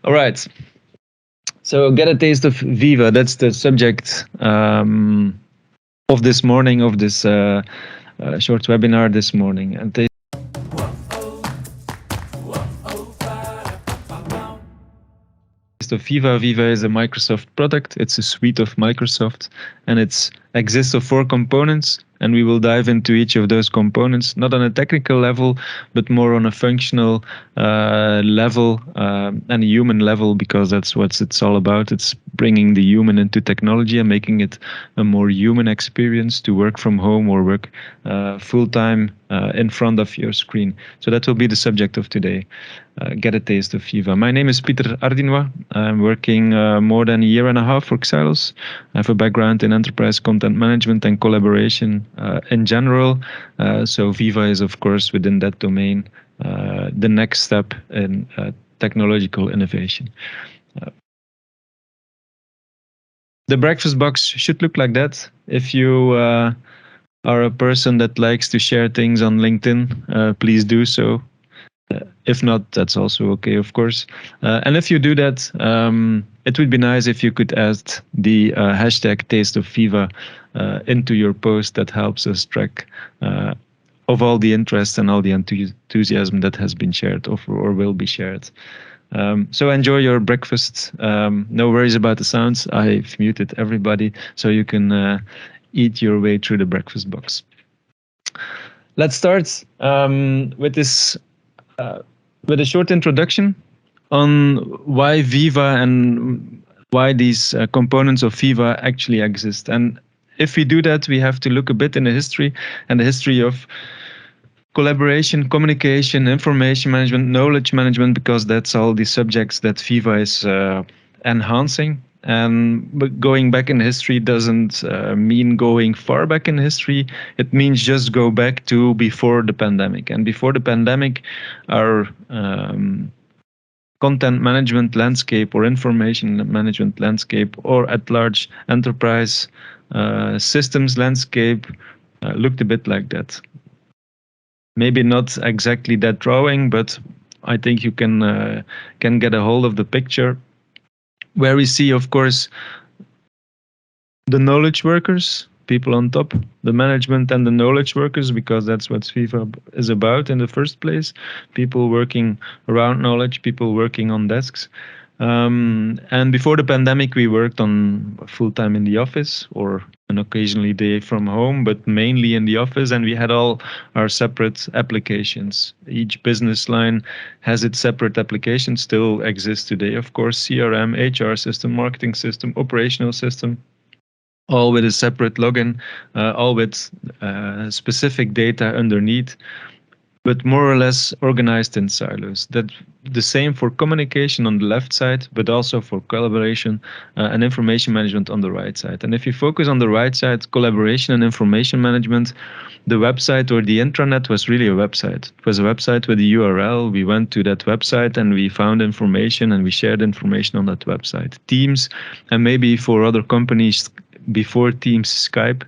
All right. So get a taste of Viva. That's the subject of this morning, of this short webinar this morning. And taste of Viva. Viva is a Microsoft product. It's a suite of Microsoft, and it exists of 4 components. And we will dive into each of those components, not on a technical level, but more on a functional level and a human level, because that's what it's all about. It's bringing the human into technology and making it a more human experience to work from home or work full-time in front of your screen. So that will be the subject of today. Get a taste of Viva. My name is Pieter Ardinois. I'm working more than a year and a half for Xylos. I have a background in enterprise content management and collaboration in general. So Viva is, of course, within that domain, the next step in technological innovation. The breakfast box should look like that. If you are a person that likes to share things on LinkedIn, please do so. If not, that's also okay, of course. And if you do that, it would be nice if you could add the hashtag Taste of Viva into your post. That helps us track of all the interest and all the enthusiasm that has been shared or will be shared. So enjoy your breakfast. No worries about the sounds. I've muted everybody so you can eat your way through the breakfast box. Let's start with this. With a short introduction on why Viva and why these components of Viva actually exist. And if we do that, we have to look a bit in the history and the history of collaboration, communication, information management, knowledge management, because that's all the subjects that Viva is enhancing. But going back in history doesn't mean going far back in history. It means just go back to before the pandemic. And before the pandemic, our content management landscape or information management landscape or at large enterprise systems landscape looked a bit like that. Maybe not exactly that drawing, but I think you can get a hold of the picture, where we see, of course, the knowledge workers, people on top, the management and the knowledge workers, because that's what Viva is about in the first place. People working around knowledge, people working on desks. And before the pandemic, we worked on full-time in the office or an occasionally day from home, but mainly in the office, and we had all our separate applications. Each business line has its separate application, still exists today, of course, CRM, HR system, marketing system, operational system, all with a separate login, all with specific data underneath, but more or less organized in silos. That the same for communication on the left side, but also for collaboration and information management on the right side. And if you focus on the right side, collaboration and information management, the website or the intranet was really a website. It was a website with a URL. We went to that website and we found information and we shared information on that website. Teams, and maybe for other companies before Teams, Skype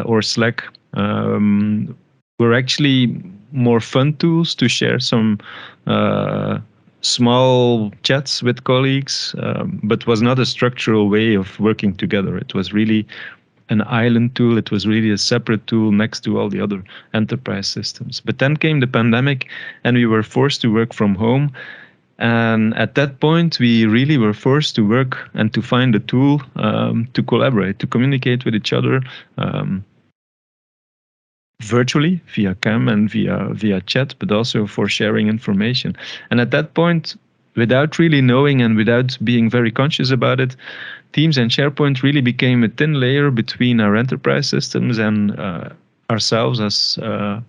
or Slack, were actually more fun tools to share some small chats with colleagues, but was not a structural way of working together. It was really an island tool. It was really a separate tool next to all the other enterprise systems. But then came the pandemic and we were forced to work from home. And at that point, we really were forced to work and to find a tool to collaborate, to communicate with each other, virtually via cam and via chat, but also for sharing information. And at that point, without really knowing and without being very conscious about it, Teams and SharePoint really became a thin layer between our enterprise systems and ourselves as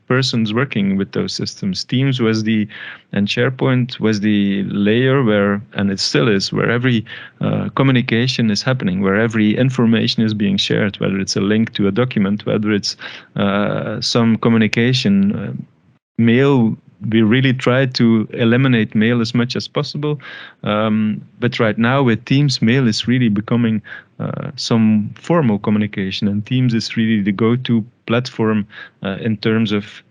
persons working with those systems. Teams was and SharePoint was the layer where, and it still is, where every communication is happening, where every information is being shared, whether it's a link to a document, whether it's some communication, mail. We really try to eliminate mail as much as possible. But right now with Teams, mail is really becoming some formal communication, and Teams is really the go-to platform in terms of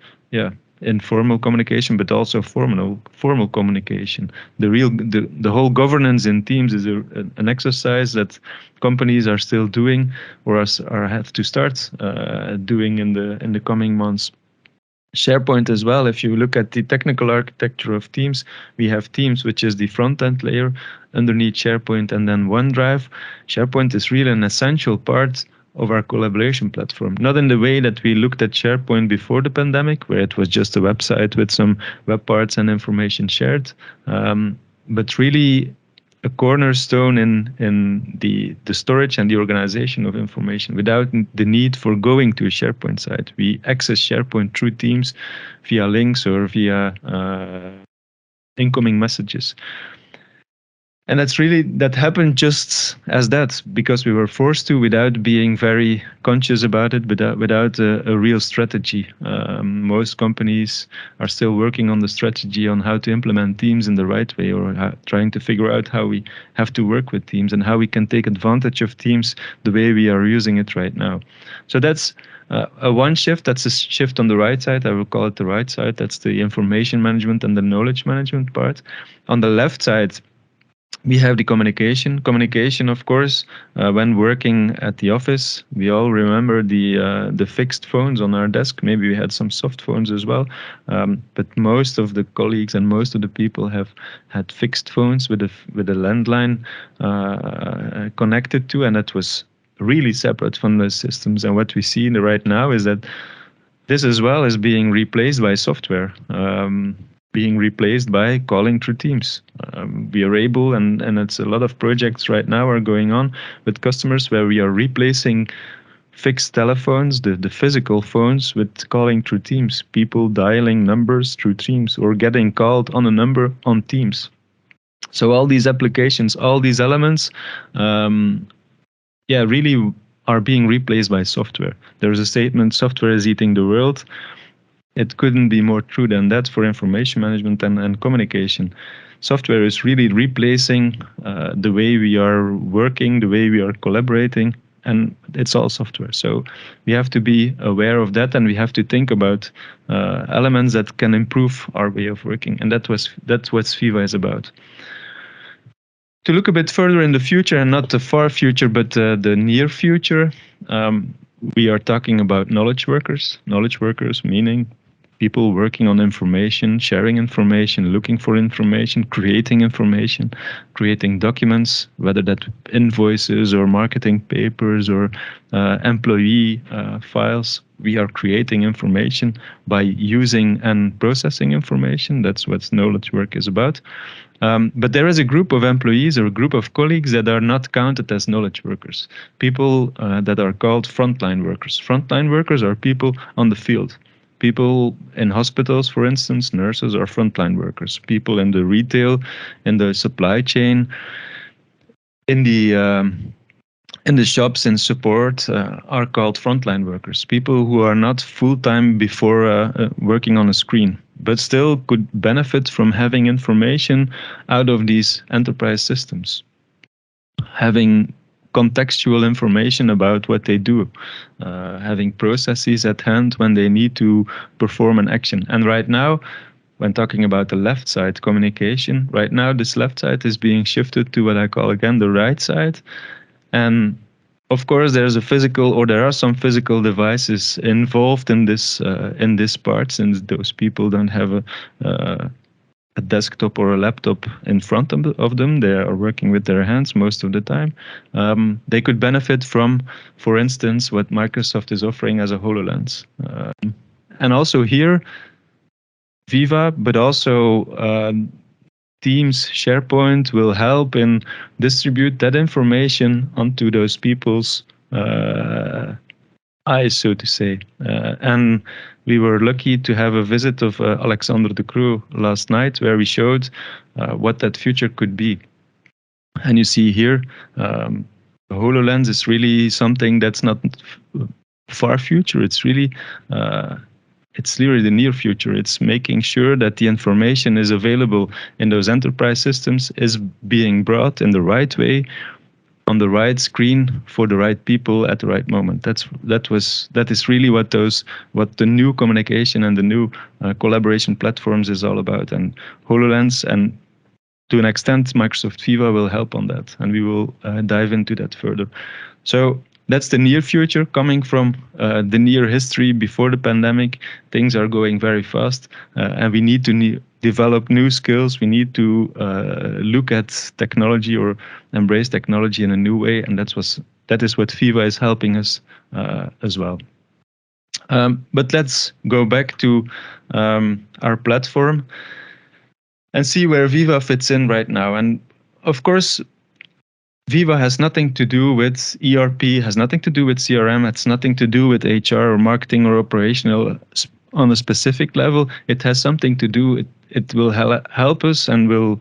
informal communication, but also formal communication. The whole governance in teams is an exercise that companies are still doing, or have to start doing in the coming months. SharePoint as well. If you look at the technical architecture of Teams, we have Teams, which is the front-end layer underneath SharePoint, and then OneDrive. SharePoint is really an essential part of our collaboration platform. Not in the way that we looked at SharePoint before the pandemic, where it was just a website with some web parts and information shared, but really a cornerstone in the storage and the organization of information without the need for going to a SharePoint site. We access SharePoint through Teams via links or via incoming messages. And that happened just as that, because we were forced to, without being very conscious about it, without a real strategy. Most companies are still working on the strategy on how to implement Teams in the right way, or trying to figure out how we have to work with Teams and how we can take advantage of Teams the way we are using it right now. So that's a one shift. That's a shift on the right side. I will call it the right side. That's the information management and the knowledge management part. On the left side, we have the communication. Communication, of course, when working at the office, we all remember the fixed phones on our desk. Maybe we had some soft phones as well, but most of the colleagues and most of the people have had fixed phones with a landline connected to, and that was really separate from the systems. And what we see right now is that this as well is being replaced by software. Being replaced by calling through Teams. We are able, and it's a lot of projects right now are going on with customers where we are replacing fixed telephones, the physical phones, with calling through Teams. People dialing numbers through Teams or getting called on a number on Teams. So all these applications, all these elements, really are being replaced by software. There's a statement, software is eating the world. It couldn't be more true than that for information management and communication. Software is really replacing the way we are working, the way we are collaborating, and it's all software. So we have to be aware of that, and we have to think about elements that can improve our way of working, and that's what Viva is about. To look a bit further in the future, and not the far future, but the near future, we are talking about knowledge workers. Knowledge workers meaning people working on information, sharing information, looking for information, creating documents, whether that invoices or marketing papers or employee files. We are creating information by using and processing information. That's what knowledge work is about. But there is a group of employees or a group of colleagues that are not counted as knowledge workers, people that are called frontline workers. Frontline workers are people on the field. People in hospitals, for instance, nurses are frontline workers. People in the retail, in the supply chain, in the shops and support are called frontline workers. People who are not full-time before working on a screen, but still could benefit from having information out of these enterprise systems. Having contextual information about what they do, having processes at hand when they need to perform an action. And right now, when talking about the left side, communication, right now this left side is being shifted to what I call again the right side. And of course, there are some physical devices involved in this part, since those people don't have a desktop or a laptop in front of them. They are working with their hands most of the time. They could benefit from, for instance, what Microsoft is offering as a HoloLens. And also here, Viva, but also Teams, SharePoint will help in distribute that information onto those people's eyes, so to say. And we were lucky to have a visit of Alexander de Croo last night, where we showed what that future could be. And you see here, the HoloLens is really something that's not far future. It's really the near future. It's making sure that the information is available in those enterprise systems is being brought in the right way on the right screen for the right people at the right moment. That is really what the new communication and the new collaboration platforms is all about. And HoloLens, and to an extent Microsoft Viva, will help on that, and we will dive into that further. So that's the near future. Coming from the near history before the pandemic, things are going very fast, and we need to develop new skills. We need to look at technology or embrace technology in a new way, and that is what Viva is helping us as well. But let's go back to our platform and see where Viva fits in right now. And of course, Viva has nothing to do with ERP, has nothing to do with CRM, has nothing to do with HR or marketing or operational on a specific level. It has something to do, it will help us and will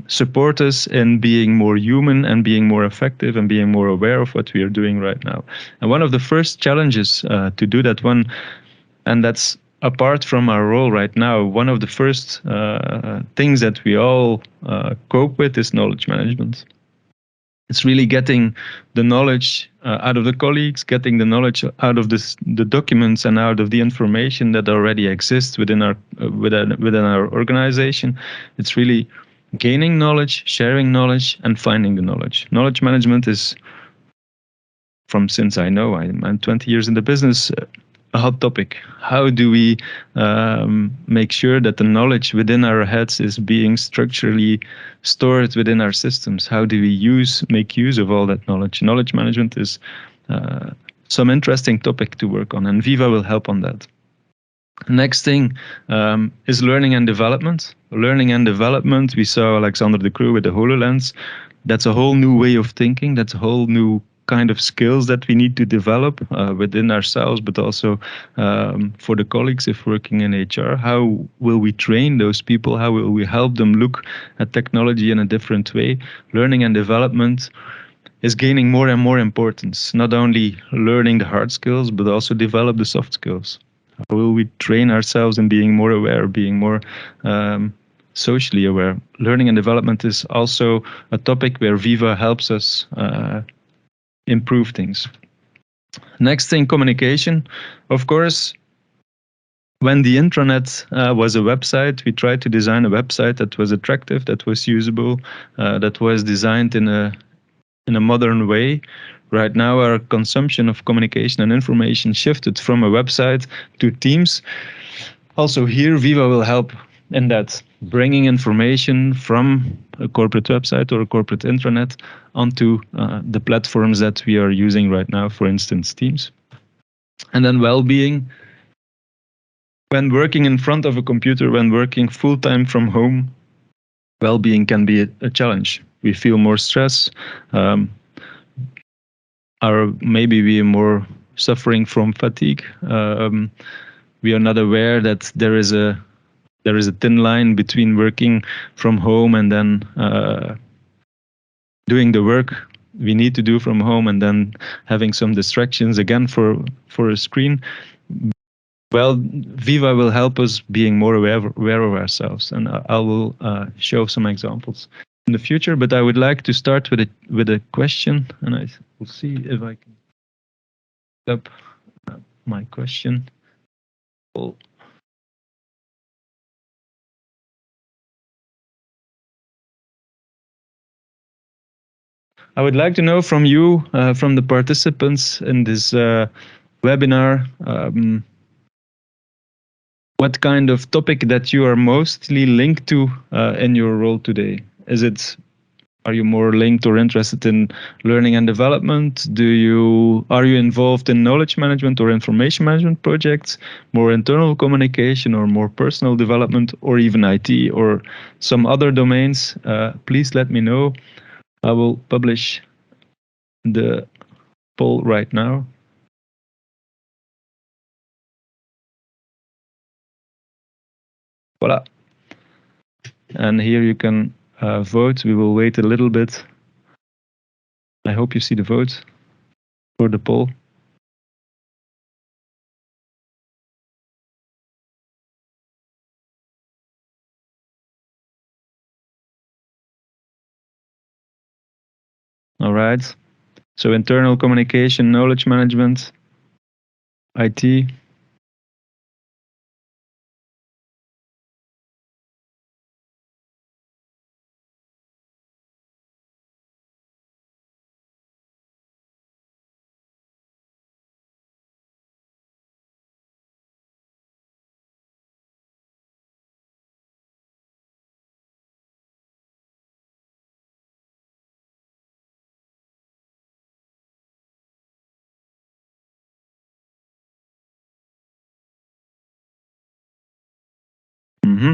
support us in being more human and being more effective and being more aware of what we are doing right now. And one of the first challenges to do that one, and that's apart from our role right now, one of the first things that we all cope with is knowledge management. It's really getting the knowledge out of the colleagues, getting the knowledge out of the documents and out of the information that already exists within our organization. It's really gaining knowledge, sharing knowledge, and finding the knowledge. Knowledge management is, from since I know, I'm 20 years in the business, a hot topic. How do we make sure that the knowledge within our heads is being structurally stored within our systems? How do we make use of all that knowledge? Knowledge management is some interesting topic to work on, and Viva will help on that. Next thing is learning and development. Learning and development, we saw Alexander de Croo with the HoloLens. That's a whole new way of thinking. That's a whole new kind of skills that we need to develop within ourselves, but also for the colleagues if working in HR. How will we train those people? How will we help them look at technology in a different way? Learning and development is gaining more and more importance. Not only learning the hard skills, but also develop the soft skills. How will we train ourselves in being more aware, being more socially aware? Learning and development is also a topic where Viva helps us improve things. Next thing, communication. Of course, when the intranet was a website, we tried to design a website that was attractive, that was usable, that was designed in a modern way. Right now, our consumption of communication and information shifted from a website to Teams. Also here, Viva will help in that, bringing information from a corporate website or a corporate intranet onto the platforms that we are using right now, for instance, Teams. And then well-being. When working in front of a computer, when working full-time from home, well-being can be a challenge. We feel more stress, or maybe we are more suffering from fatigue. We are not aware that there is a thin line between working from home and then doing the work we need to do from home and then having some distractions again for a screen. Well, Viva will help us being more aware of ourselves, and I will show some examples in the future. But I would like to start with a question, and I will see if I can up my question. I would like to know from you, from the participants in this webinar, what kind of topic that you are mostly linked to in your role today. Are you more linked or interested in learning and development? Are you involved in knowledge management or information management projects, more internal communication or more personal development, or even IT or some other domains? Please let me know. I will publish the poll right now. Voila. And here you can vote. We will wait a little bit. I hope you see the vote for the poll. All right. So internal communication, knowledge management, IT. Mm-hmm.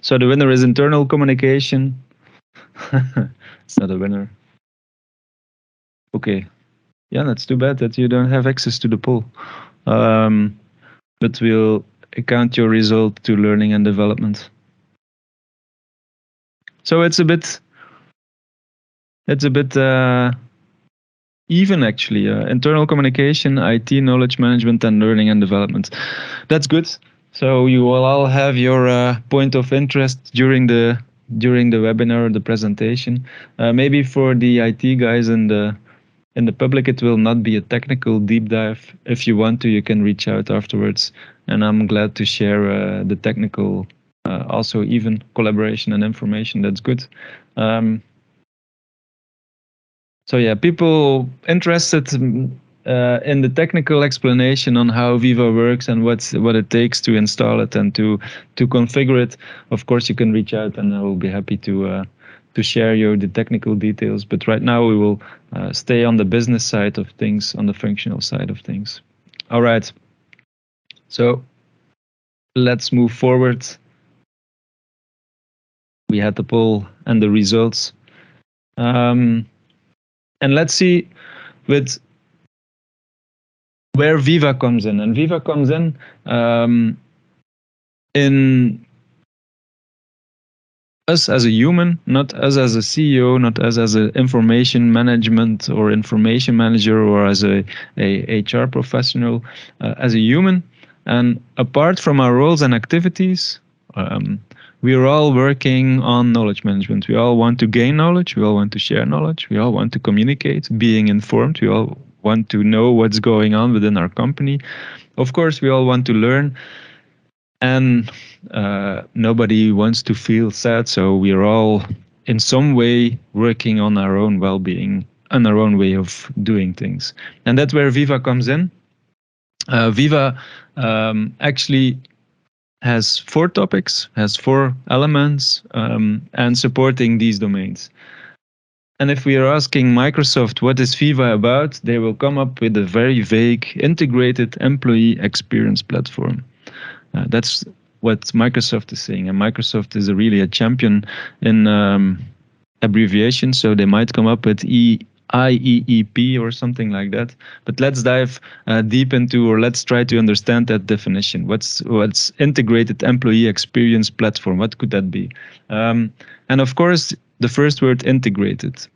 So the winner is internal communication. It's not a winner. Okay. Yeah, that's too bad that you don't have access to the poll. Um, but we'll account your result to learning and development. So it's a bit even actually. Internal communication, IT, knowledge management, and learning and development. That's good. So you will all have your point of interest during the webinar, the presentation. Maybe for the IT guys and in the public, it will not be a technical deep dive. If you want to, you can reach out afterwards, and I'm glad to share the technical, also even collaboration and information. That's good. Um, so yeah, people interested in the technical explanation on how Viva works and what it takes to install it and to configure it. Of course, you can reach out, and I will be happy to share you the technical details. But right now, we will stay on the business side of things, on the functional side of things. All right. So let's move forward. We had the poll and the results. And let's see with where Viva comes in. And Viva comes um, in us as a human, not us as a CEO, not us as an information management or information manager or as a HR professional, as a human. And apart from our roles and activities, we are all working on knowledge management. We all want to gain knowledge. We all want to share knowledge. We all want to communicate, being informed. We all want to know what's going on within our company. Of course, we all want to learn, and nobody wants to feel sad. So we are all in some way working on our own well-being and our own way of doing things. And that's where Viva comes in. Viva actually has 4 topics, has 4 elements, and supporting these domains. And if we are asking Microsoft what is Viva about, they will come up with a very vague integrated employee experience platform. That's what Microsoft is saying, and Microsoft is really a champion in abbreviation, so they might come up with IEEP or something like that. But let's dive deep into, or let's try to understand that definition. What's integrated employee experience platform? What could that be? And of course, the first word, integrated.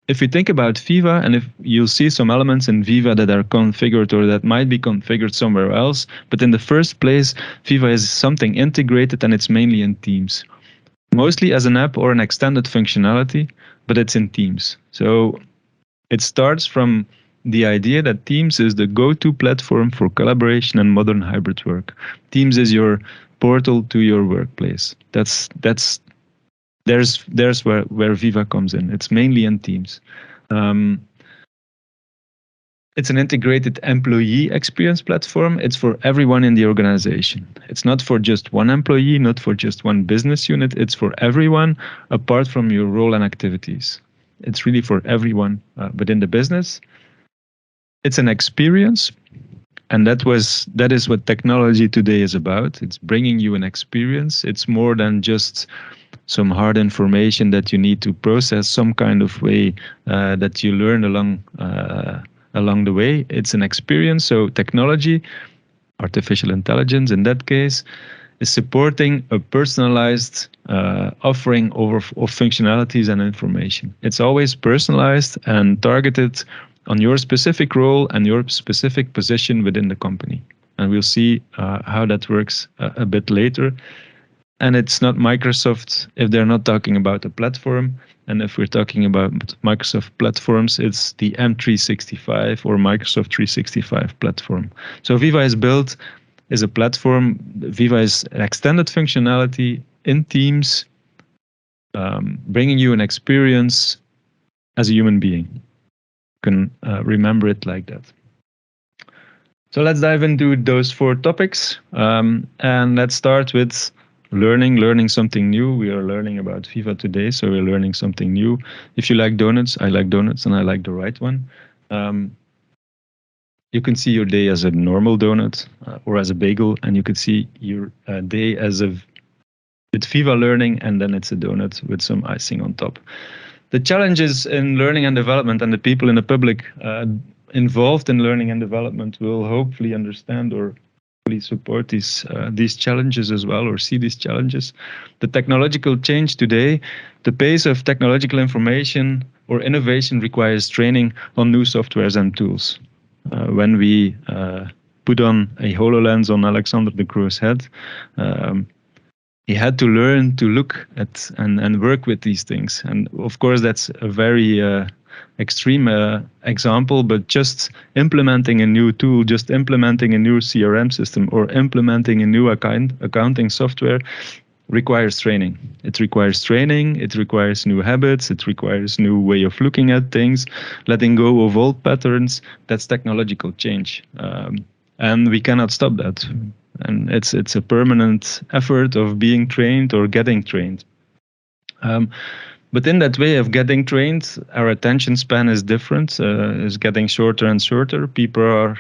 If you think about Viva, and if you'll see some elements in Viva that are configured or that might be configured somewhere else, but in the first place, Viva is something integrated, and it's mainly in Teams. Mostly as an app or an extended functionality, but it's in Teams. So it starts from the idea that Teams is the go-to platform for collaboration and modern hybrid work. Teams is your portal to your workplace. There's where Viva comes in. It's mainly in Teams. It's an integrated employee experience platform. It's for everyone in the organization. It's not for just one employee, not for just one business unit. It's for everyone apart from your role and activities. It's really for everyone within the business. It's an experience, and that is what technology today is about. It's bringing you an experience. It's more than just some hard information that you need to process some kind of way that you learn along the way. It's an experience. So technology, artificial intelligence in that case, is supporting a personalized offering of functionalities and information. It's always personalized and targeted on your specific role and your specific position within the company. And we'll see how that works a bit later. And it's not Microsoft if they're not talking about a platform. And if we're talking about Microsoft platforms, it's the M365 or Microsoft 365 platform. So Viva is built as a platform. Viva is extended functionality in Teams, bringing you an experience as a human being. You can remember it like that. So let's dive into those 4 topics. And let's start with learning something new. We are learning about Viva today, so we're learning something new. If you like donuts, I like donuts, and I like the right one. You can see your day as a normal donut or as a bagel, and you can see your day as with Viva learning, and then it's a donut with some icing on top. The challenges in learning and development, and the people in the public involved in learning and development will hopefully understand or support these challenges as well, or see these challenges. The technological change today, the pace of technological information or innovation requires training on new softwares and tools. When we put on a HoloLens on Alexander de Croo's head, he had to learn to look at and work with these things. And of course, that's a very extreme example, but just implementing a new tool, just implementing a new CRM system, or implementing a new accounting software requires training. It requires training, it requires new habits, it requires new way of looking at things, letting go of old patterns. That's technological change. And we cannot stop that. And it's a permanent effort of being trained or getting trained. But in that way of getting trained, our attention span is different, is getting shorter and shorter. People are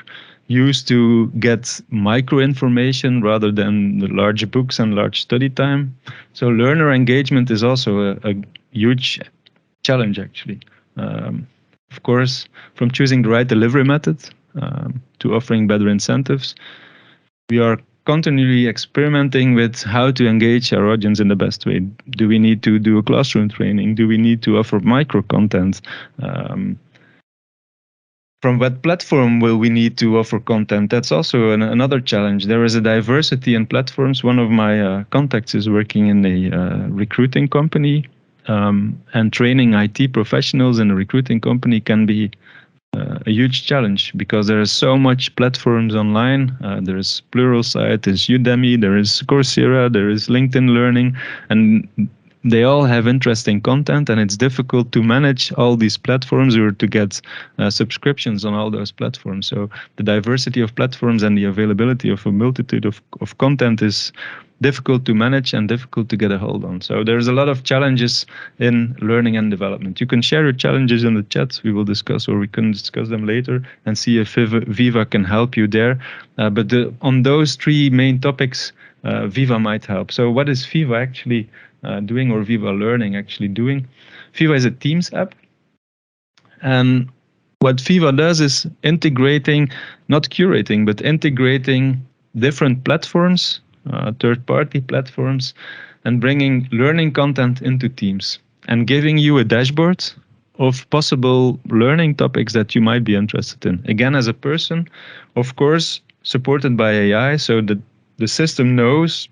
used to get micro information rather than the large books and large study time. So learner engagement is also a huge challenge, actually. Of course, from choosing the right delivery method to offering better incentives, we are continually experimenting with how to engage our audience in the best way. Do we need to do a classroom training? Do we need to offer micro content? From what platform will we need to offer content? That's also another challenge. There is a diversity in platforms. One of my contacts is working in a recruiting company, and training IT professionals in a recruiting company can be a huge challenge, because there is so much platforms online. There is Pluralsight, there's Udemy, there is Coursera, there is LinkedIn Learning, and they all have interesting content, and it's difficult to manage all these platforms or to get subscriptions on all those platforms. So the diversity of platforms and the availability of a multitude of content is difficult to manage and difficult to get a hold on. So there's a lot of challenges in learning and development. You can share your challenges in the chat. We will discuss, or we can discuss them later and see if Viva can help you there. But on those 3 main topics, Viva might help. So what is Viva actually doing, or Viva Learning actually doing? Viva is a Teams app. And what Viva does is integrating, not curating, but integrating different platforms, third-party platforms, and bringing learning content into Teams and giving you a dashboard of possible learning topics that you might be interested in. Again, as a person, of course, supported by AI, so that the system knows.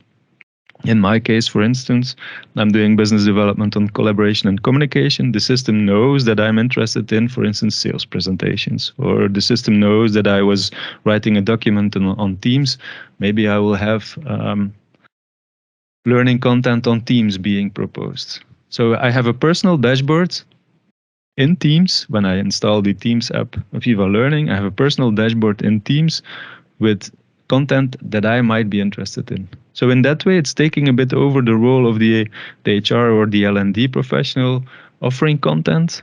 In my case, for instance, I'm doing business development on collaboration and communication. The system knows that I'm interested in, for instance, sales presentations, or the system knows that I was writing a document on Teams. Maybe I will have learning content on Teams being proposed. So I have a personal dashboard in Teams. When I install the Teams app of Viva Learning, I have a personal dashboard in Teams with content that I might be interested in. So in that way, it's taking a bit over the role of the HR or the L&D professional offering content.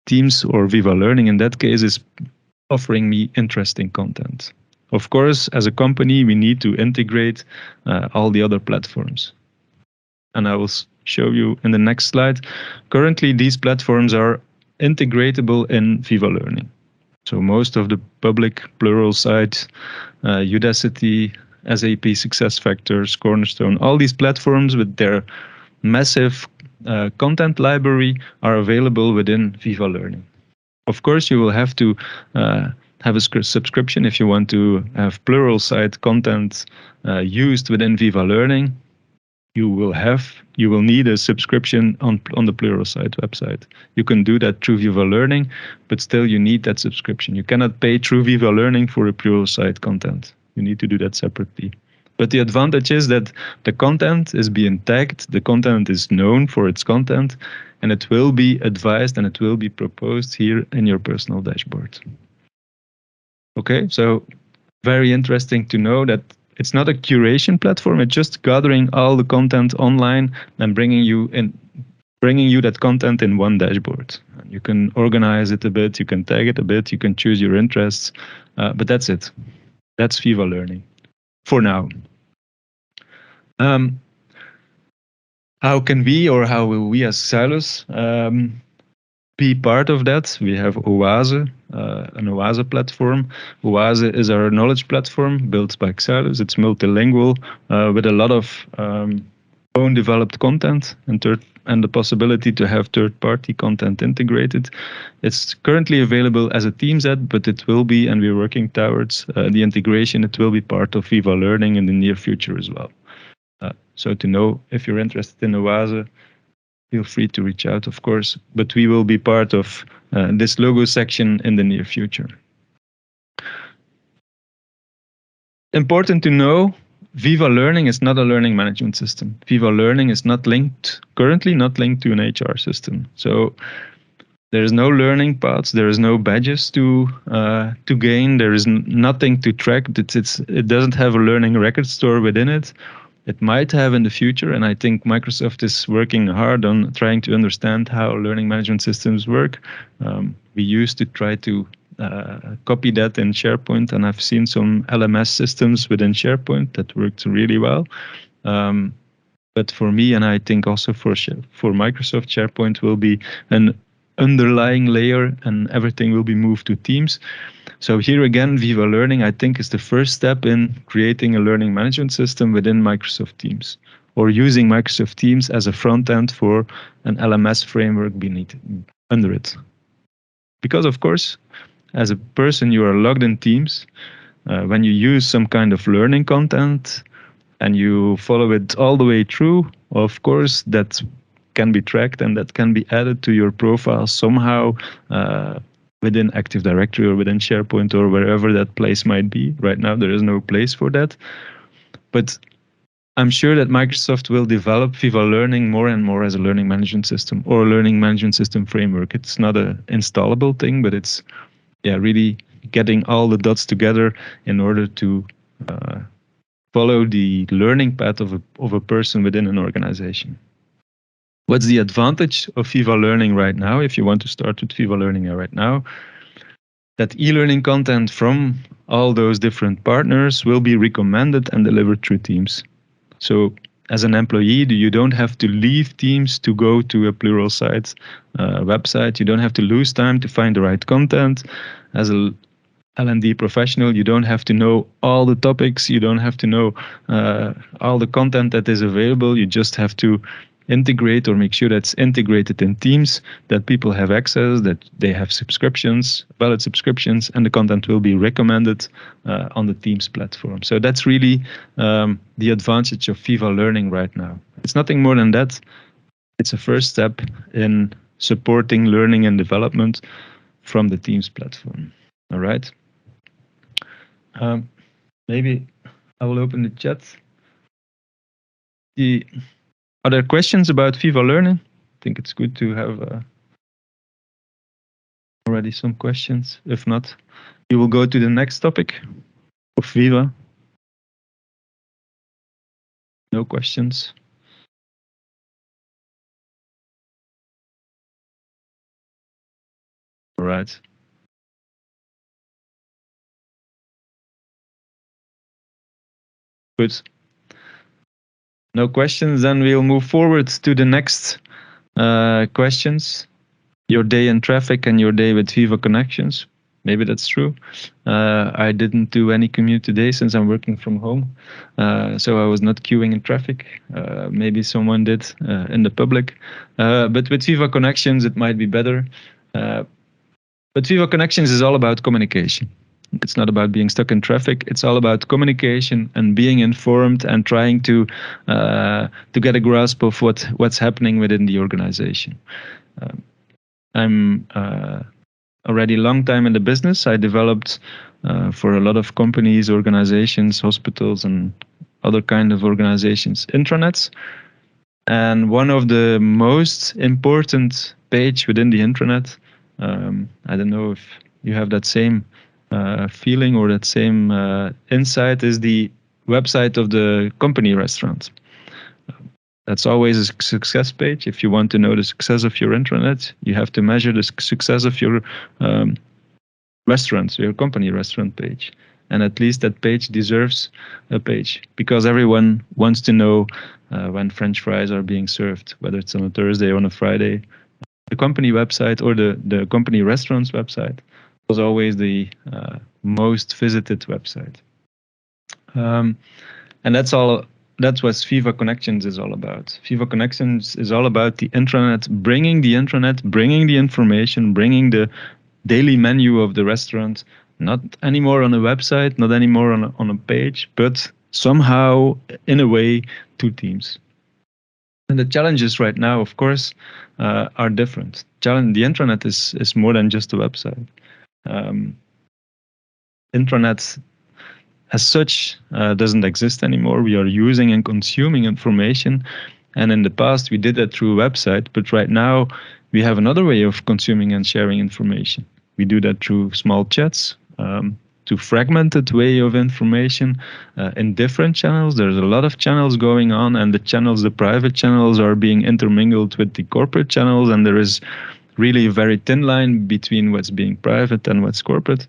Teams or Viva Learning in that case is offering me interesting content. Of course, as a company, we need to integrate all the other platforms. And I will show you in the next slide. Currently, these platforms are integratable in Viva Learning. So most of the public Pluralsight, Udacity, SAP SuccessFactors, Cornerstone, all these platforms with their massive content library are available within Viva Learning. Of course, you will have to have a subscription if you want to have Pluralsight content used within Viva Learning. you will need a subscription on the Pluralsight website. You can do that through Viva Learning, but still you need that subscription. You cannot pay through Viva Learning for a Pluralsight content. You need to do that separately. But the advantage is that the content is being tagged, the content is known for its content, and it will be advised and it will be proposed here in your personal dashboard. Okay, so very interesting to know that it's not a curation platform, it's just gathering all the content online and bringing you that content in one dashboard. You can organize it a bit, you can tag it a bit, you can choose your interests, but that's it. That's Viva Learning for now. How can we, or how will we as Xylus be part of that? We have Oase, an Oase platform. Oase is our knowledge platform built by Xylus. It's multilingual with a lot of own developed content and the possibility to have third-party content integrated. It's currently available as a Teams app, but it will be, and we're working towards the integration. It will be part of Viva Learning in the near future as well. So to know if you're interested in Oase, feel free to reach out, of course, but we will be part of this logo section in the near future. Important to know, Viva Learning is not a learning management system. Viva Learning is currently not linked to an HR system. So there is no learning paths, there is no badges to gain, there is nothing to track. It doesn't have a learning record store within it. It might have in the future, and I think Microsoft is working hard on trying to understand how learning management systems work. We used to try to copy that in SharePoint, and I've seen some LMS systems within SharePoint that worked really well. But for me, and I think also for Microsoft, SharePoint will be an underlying layer, and everything will be moved to Teams. So here again, Viva Learning, I think, is the first step in creating a learning management system within Microsoft Teams, or using Microsoft Teams as a front end for an LMS framework under it. Because of course, as a person, you are logged in Teams. When you use some kind of learning content and you follow it all the way through, of course, that can be tracked and that can be added to your profile somehow within Active Directory or within SharePoint or wherever that place might be. Right now, there is no place for that. But I'm sure that Microsoft will develop Viva Learning more and more as a learning management system or a learning management system framework. It's not an installable thing, but it's really getting all the dots together in order to follow the learning path of a person within an organization. What's the advantage of Viva Learning right now? If you want to start with Viva Learning right now, that e-learning content from all those different partners will be recommended and delivered through Teams. So as an employee, you don't have to leave Teams to go to a Pluralsight website. You don't have to lose time to find the right content. As a L&D professional, you don't have to know all the topics. You don't have to know all the content that is available. You just have to integrate or make sure that's integrated in Teams, that people have access, that they have subscriptions, valid subscriptions, and the content will be recommended on the Teams platform. So that's really the advantage of Viva Learning right now. It's nothing more than that. It's a first step in supporting learning and development from the Teams platform. All right. Maybe I will open the chat. Are there questions about Viva Learning? I think it's good to have already some questions. If not, we will go to the next topic of Viva. No questions. All right. Good. No questions, then we'll move forward to the next questions. Your day in traffic and your day with Viva Connections. Maybe that's true. I didn't do any commute today since I'm working from home. So I was not queuing in traffic. Maybe someone did in the public. But with Viva Connections, it might be better. But Viva Connections is all about communication. It's not about being stuck in traffic. It's all about communication and being informed and trying to get a grasp of what's happening within the organization. I'm already a long time in the business. I developed for a lot of companies, organizations, hospitals, and other kind of organizations intranets. And one of the most important page within the intranet, I don't know if you have that same feeling or that same insight, is the website of the company restaurant. That's always a success page. If you want to know the success of your intranet, you have to measure the success of your restaurant, your company restaurant page. And at least that page deserves a page, because everyone wants to know when French fries are being served, whether it's on a Thursday or on a Friday. The company website or the company restaurant's website was always the most visited website. And that's all. That's what Viva Connections is all about. Viva Connections is all about the intranet, bringing the information, bringing the daily menu of the restaurant, not anymore on a website, not anymore on a page, but somehow in a way to teams. And the challenges right now, of course, are different. The intranet is more than just a website. Intranet as such doesn't exist anymore. We are using and consuming information, and in the past we did that through a website, but right now we have another way of consuming and sharing information. We do that through small chats, to fragmented way of information in different channels. There's a lot of channels going on, and the private channels are being intermingled with the corporate channels, and there is really a very thin line between what's being private and what's corporate.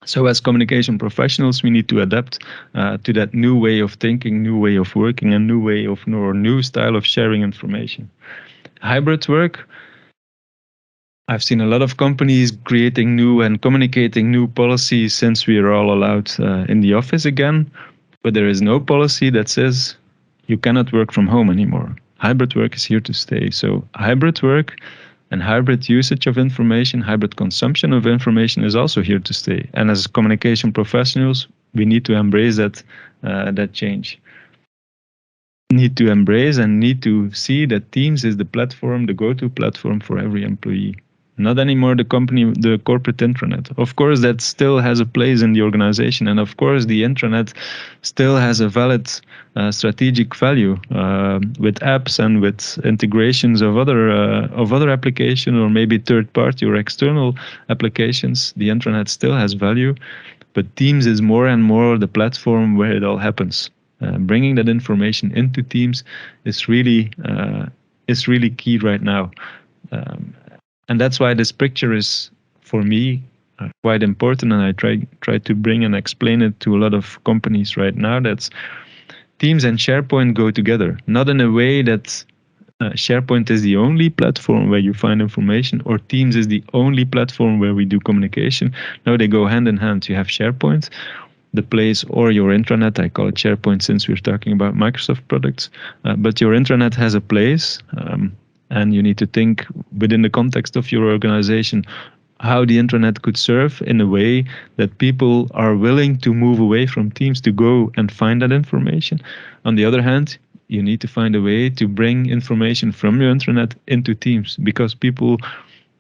So as communication professionals, we need to adapt to that new way of thinking, new way of working, and new style of sharing information. Hybrid work. I've seen a lot of companies creating new and communicating new policies since we are all allowed in the office again, but there is no policy that says you cannot work from home anymore. Hybrid work is here to stay. So hybrid work and hybrid usage of information, hybrid consumption of information is also here to stay. And as communication professionals, we need to embrace that change. Need to embrace and need to see that Teams is the platform, the go-to platform for every employee. Not anymore the corporate intranet. Of course, that still has a place in the organization, and of course, the intranet still has a valid strategic value with apps and with integrations of other applications, or maybe third-party or external applications. The intranet still has value, but Teams is more and more the platform where it all happens. Bringing that information into Teams is really key right now. And that's why this picture is, for me, quite important, and I try to bring and explain it to a lot of companies right now. That's Teams and SharePoint go together, not in a way that SharePoint is the only platform where you find information, or Teams is the only platform where we do communication. No, they go hand in hand. You have SharePoint, the place, or your intranet. I call it SharePoint since we're talking about Microsoft products, but your intranet has a place. And you need to think within the context of your organization how the intranet could serve in a way that people are willing to move away from Teams to go and find that information. On the other hand, you need to find a way to bring information from your intranet into Teams, because people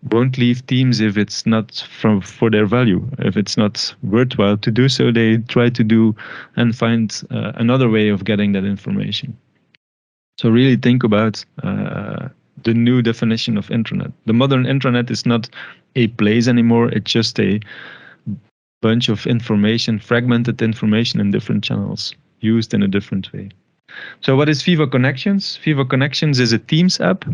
won't leave Teams if it's not for their value. If it's not worthwhile to do so, they try to do and find another way of getting that information. So really think about the new definition of intranet. The modern intranet is not a place anymore. It's just a bunch of information, fragmented information in different channels, used in a different way. So what is Viva Connections? Viva Connections is a Teams app,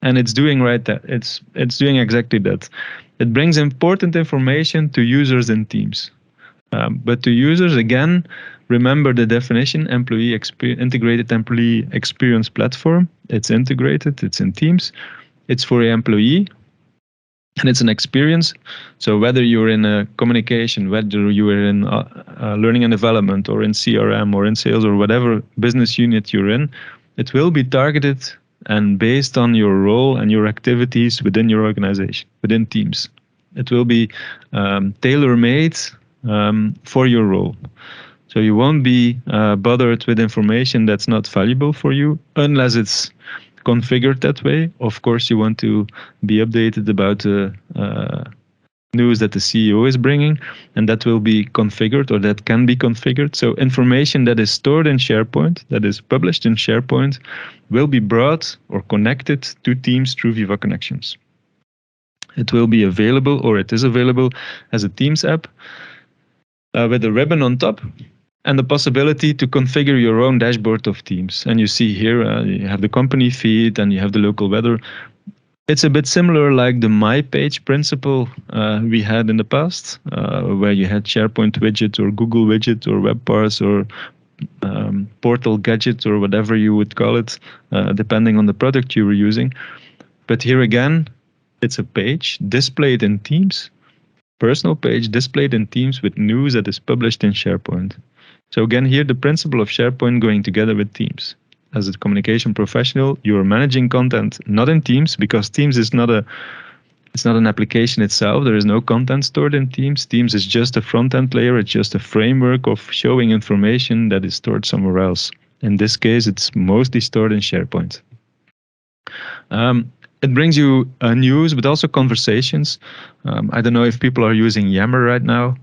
and it's doing that. It's doing exactly that. It brings important information to users in Teams. But to users, again, remember the definition, integrated employee experience platform. It's integrated, it's in Teams, it's for the employee, and it's an experience. So whether you're in a communication, whether you are in learning and development, or in CRM, or in sales, or whatever business unit you're in, it will be targeted and based on your role and your activities within your organization, within Teams. It will be tailor-made for your role. So you won't be bothered with information that's not valuable for you unless it's configured that way. Of course, you want to be updated about the news that the CEO is bringing, and that will be configured, or that can be configured. So information that is stored in SharePoint, that is published in SharePoint, will be brought or connected to Teams through Viva Connections. It will be available, or it is available as a Teams app with a ribbon on top and the possibility to configure your own dashboard of Teams. And you see here, you have the company feed and you have the local weather. It's a bit similar like the My Page principle we had in the past, where you had SharePoint widget or Google widget or WebParse or portal gadget or whatever you would call it, depending on the product you were using. But here again, it's a page displayed in Teams, personal page displayed in Teams with news that is published in SharePoint. So again, here the principle of SharePoint going together with Teams. As a communication professional, you are managing content not in Teams, because Teams is not an application itself. There is no content stored in Teams. Teams is just a front-end layer. It's just a framework of showing information that is stored somewhere else. In this case, it's mostly stored in SharePoint. It brings you news, but also conversations. I don't know if people are using Yammer right now.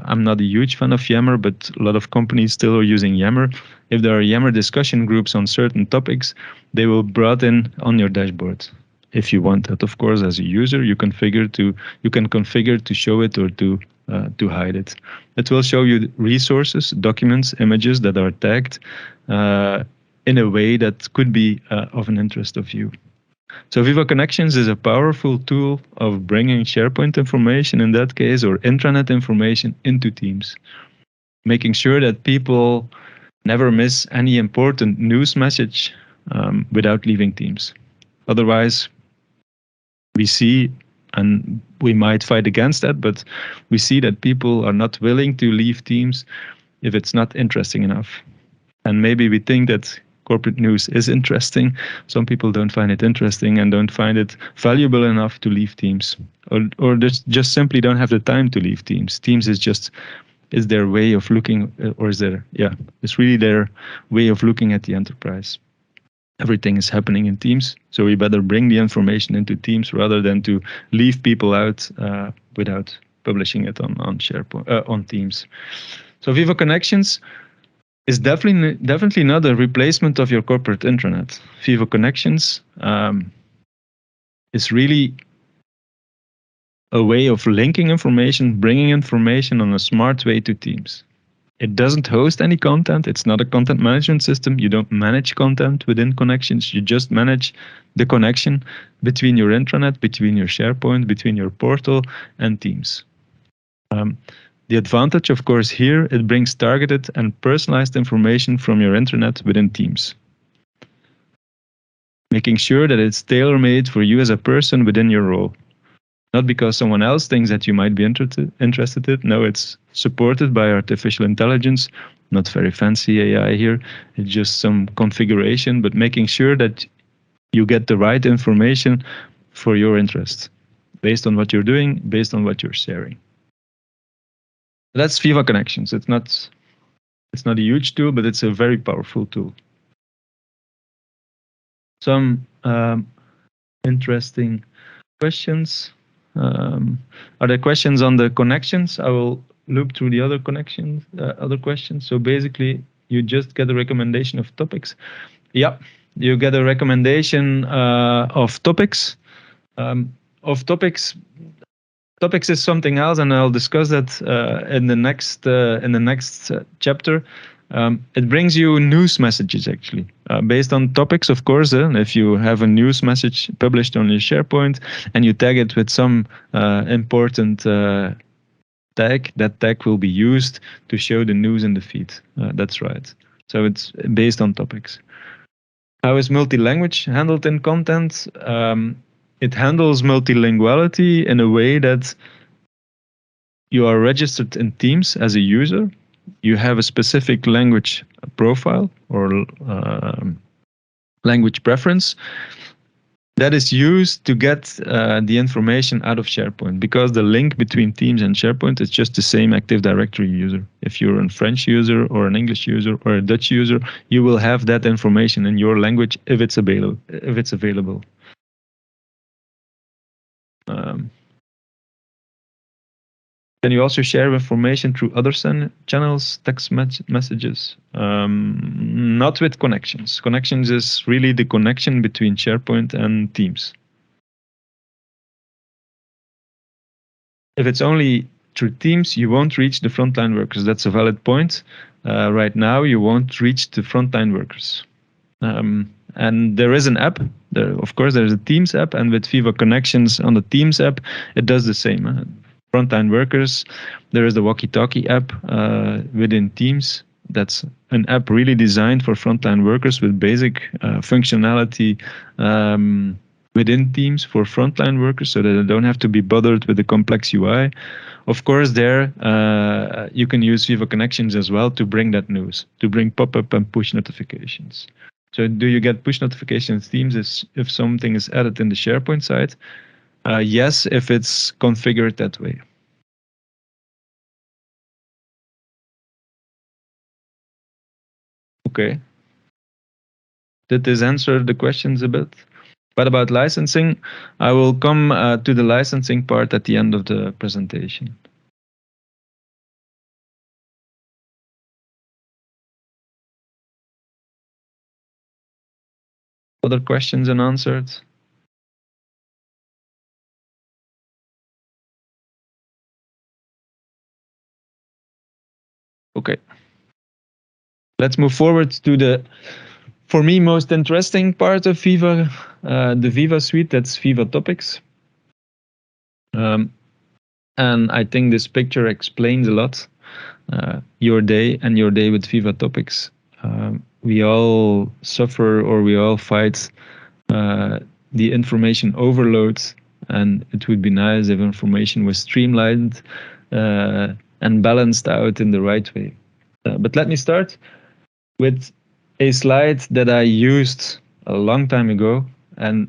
I'm not a huge fan of Yammer, but a lot of companies still are using Yammer. If there are Yammer discussion groups on certain topics, they will be brought in on your dashboard. If you want that, of course, as a user, you can configure to show it or to hide it. It will show you resources, documents, images that are tagged in a way that could be of an interest of you. So Viva Connections is a powerful tool of bringing SharePoint information, in that case, or intranet information into Teams, making sure that people never miss any important news message without leaving Teams. Otherwise, we see, and we might fight against that, but we see that people are not willing to leave Teams if it's not interesting enough. And maybe we think that corporate news is interesting. Some people don't find it interesting and don't find it valuable enough to leave Teams, or just simply don't have the time to leave Teams. Teams is their way of looking, it's really their way of looking at the enterprise. Everything is happening in Teams, so we better bring the information into Teams rather than to leave people out without publishing it on SharePoint on Teams. So Viva Connections is definitely not a replacement of your corporate intranet. Viva Connections is really a way of linking information, bringing information on a smart way to Teams. It doesn't host any content. It's not a content management system. You don't manage content within Connections. You just manage the connection between your intranet, between your SharePoint, between your portal and Teams. The advantage, of course, here, it brings targeted and personalized information from your intranet within Teams, making sure that it's tailor-made for you as a person within your role. Not because someone else thinks that you might be interested in. No, it's supported by artificial intelligence, not very fancy AI here. It's just some configuration, but making sure that you get the right information for your interest, based on what you're doing, based on what you're sharing. That's Viva Connections. It's not a huge tool, but it's a very powerful tool. Some interesting questions. Are there questions on the connections? I will loop through the other questions. So basically, you just get a recommendation of topics. Yeah, you get a recommendation of topics. Topics is something else, and I'll discuss that in the next chapter. It brings you news messages, actually, based on topics, of course. If you have a news message published on your SharePoint and you tag it with some important tag, that tag will be used to show the news in the feed. That's right. So it's based on topics. How is multi-language handled in content? It handles multilinguality in a way that you are registered in Teams as a user. You have a specific language profile or language preference. that is used to get the information out of SharePoint, because the link between Teams and SharePoint is just the same Active Directory user. If you're a French user or an English user or a Dutch user, you will have that information in your language if it's available. Can you also share information through other channels, text messages? Not with connections. Connections is really the connection between SharePoint and Teams. If it's only through Teams, you won't reach the frontline workers. That's a valid point. Right now, you won't reach the frontline workers. And there is an app. Of course, there's a Teams app, and with Viva Connections on the Teams app, it does the same. Frontline workers, there is the walkie-talkie app within Teams. That's an app really designed for frontline workers with basic functionality within Teams for frontline workers, so that they don't have to be bothered with the complex UI. Of course, there you can use Viva Connections as well to bring that news, to bring pop-up and push notifications. So do you get push notifications Teams if something is added in the SharePoint side? Yes, if it's configured that way. Okay. Did this answer the questions a bit? What about licensing? I will come to the licensing part at the end of the presentation. Other questions unanswered? Okay. Let's move forward to the, for me, most interesting part of Viva, the Viva suite, that's Viva Topics. And I think this picture explains a lot. Your day with Viva Topics. We all suffer, or we all fight the information overload, and it would be nice if information was streamlined and balanced out in the right way. But let me start with a slide that I used a long time ago, and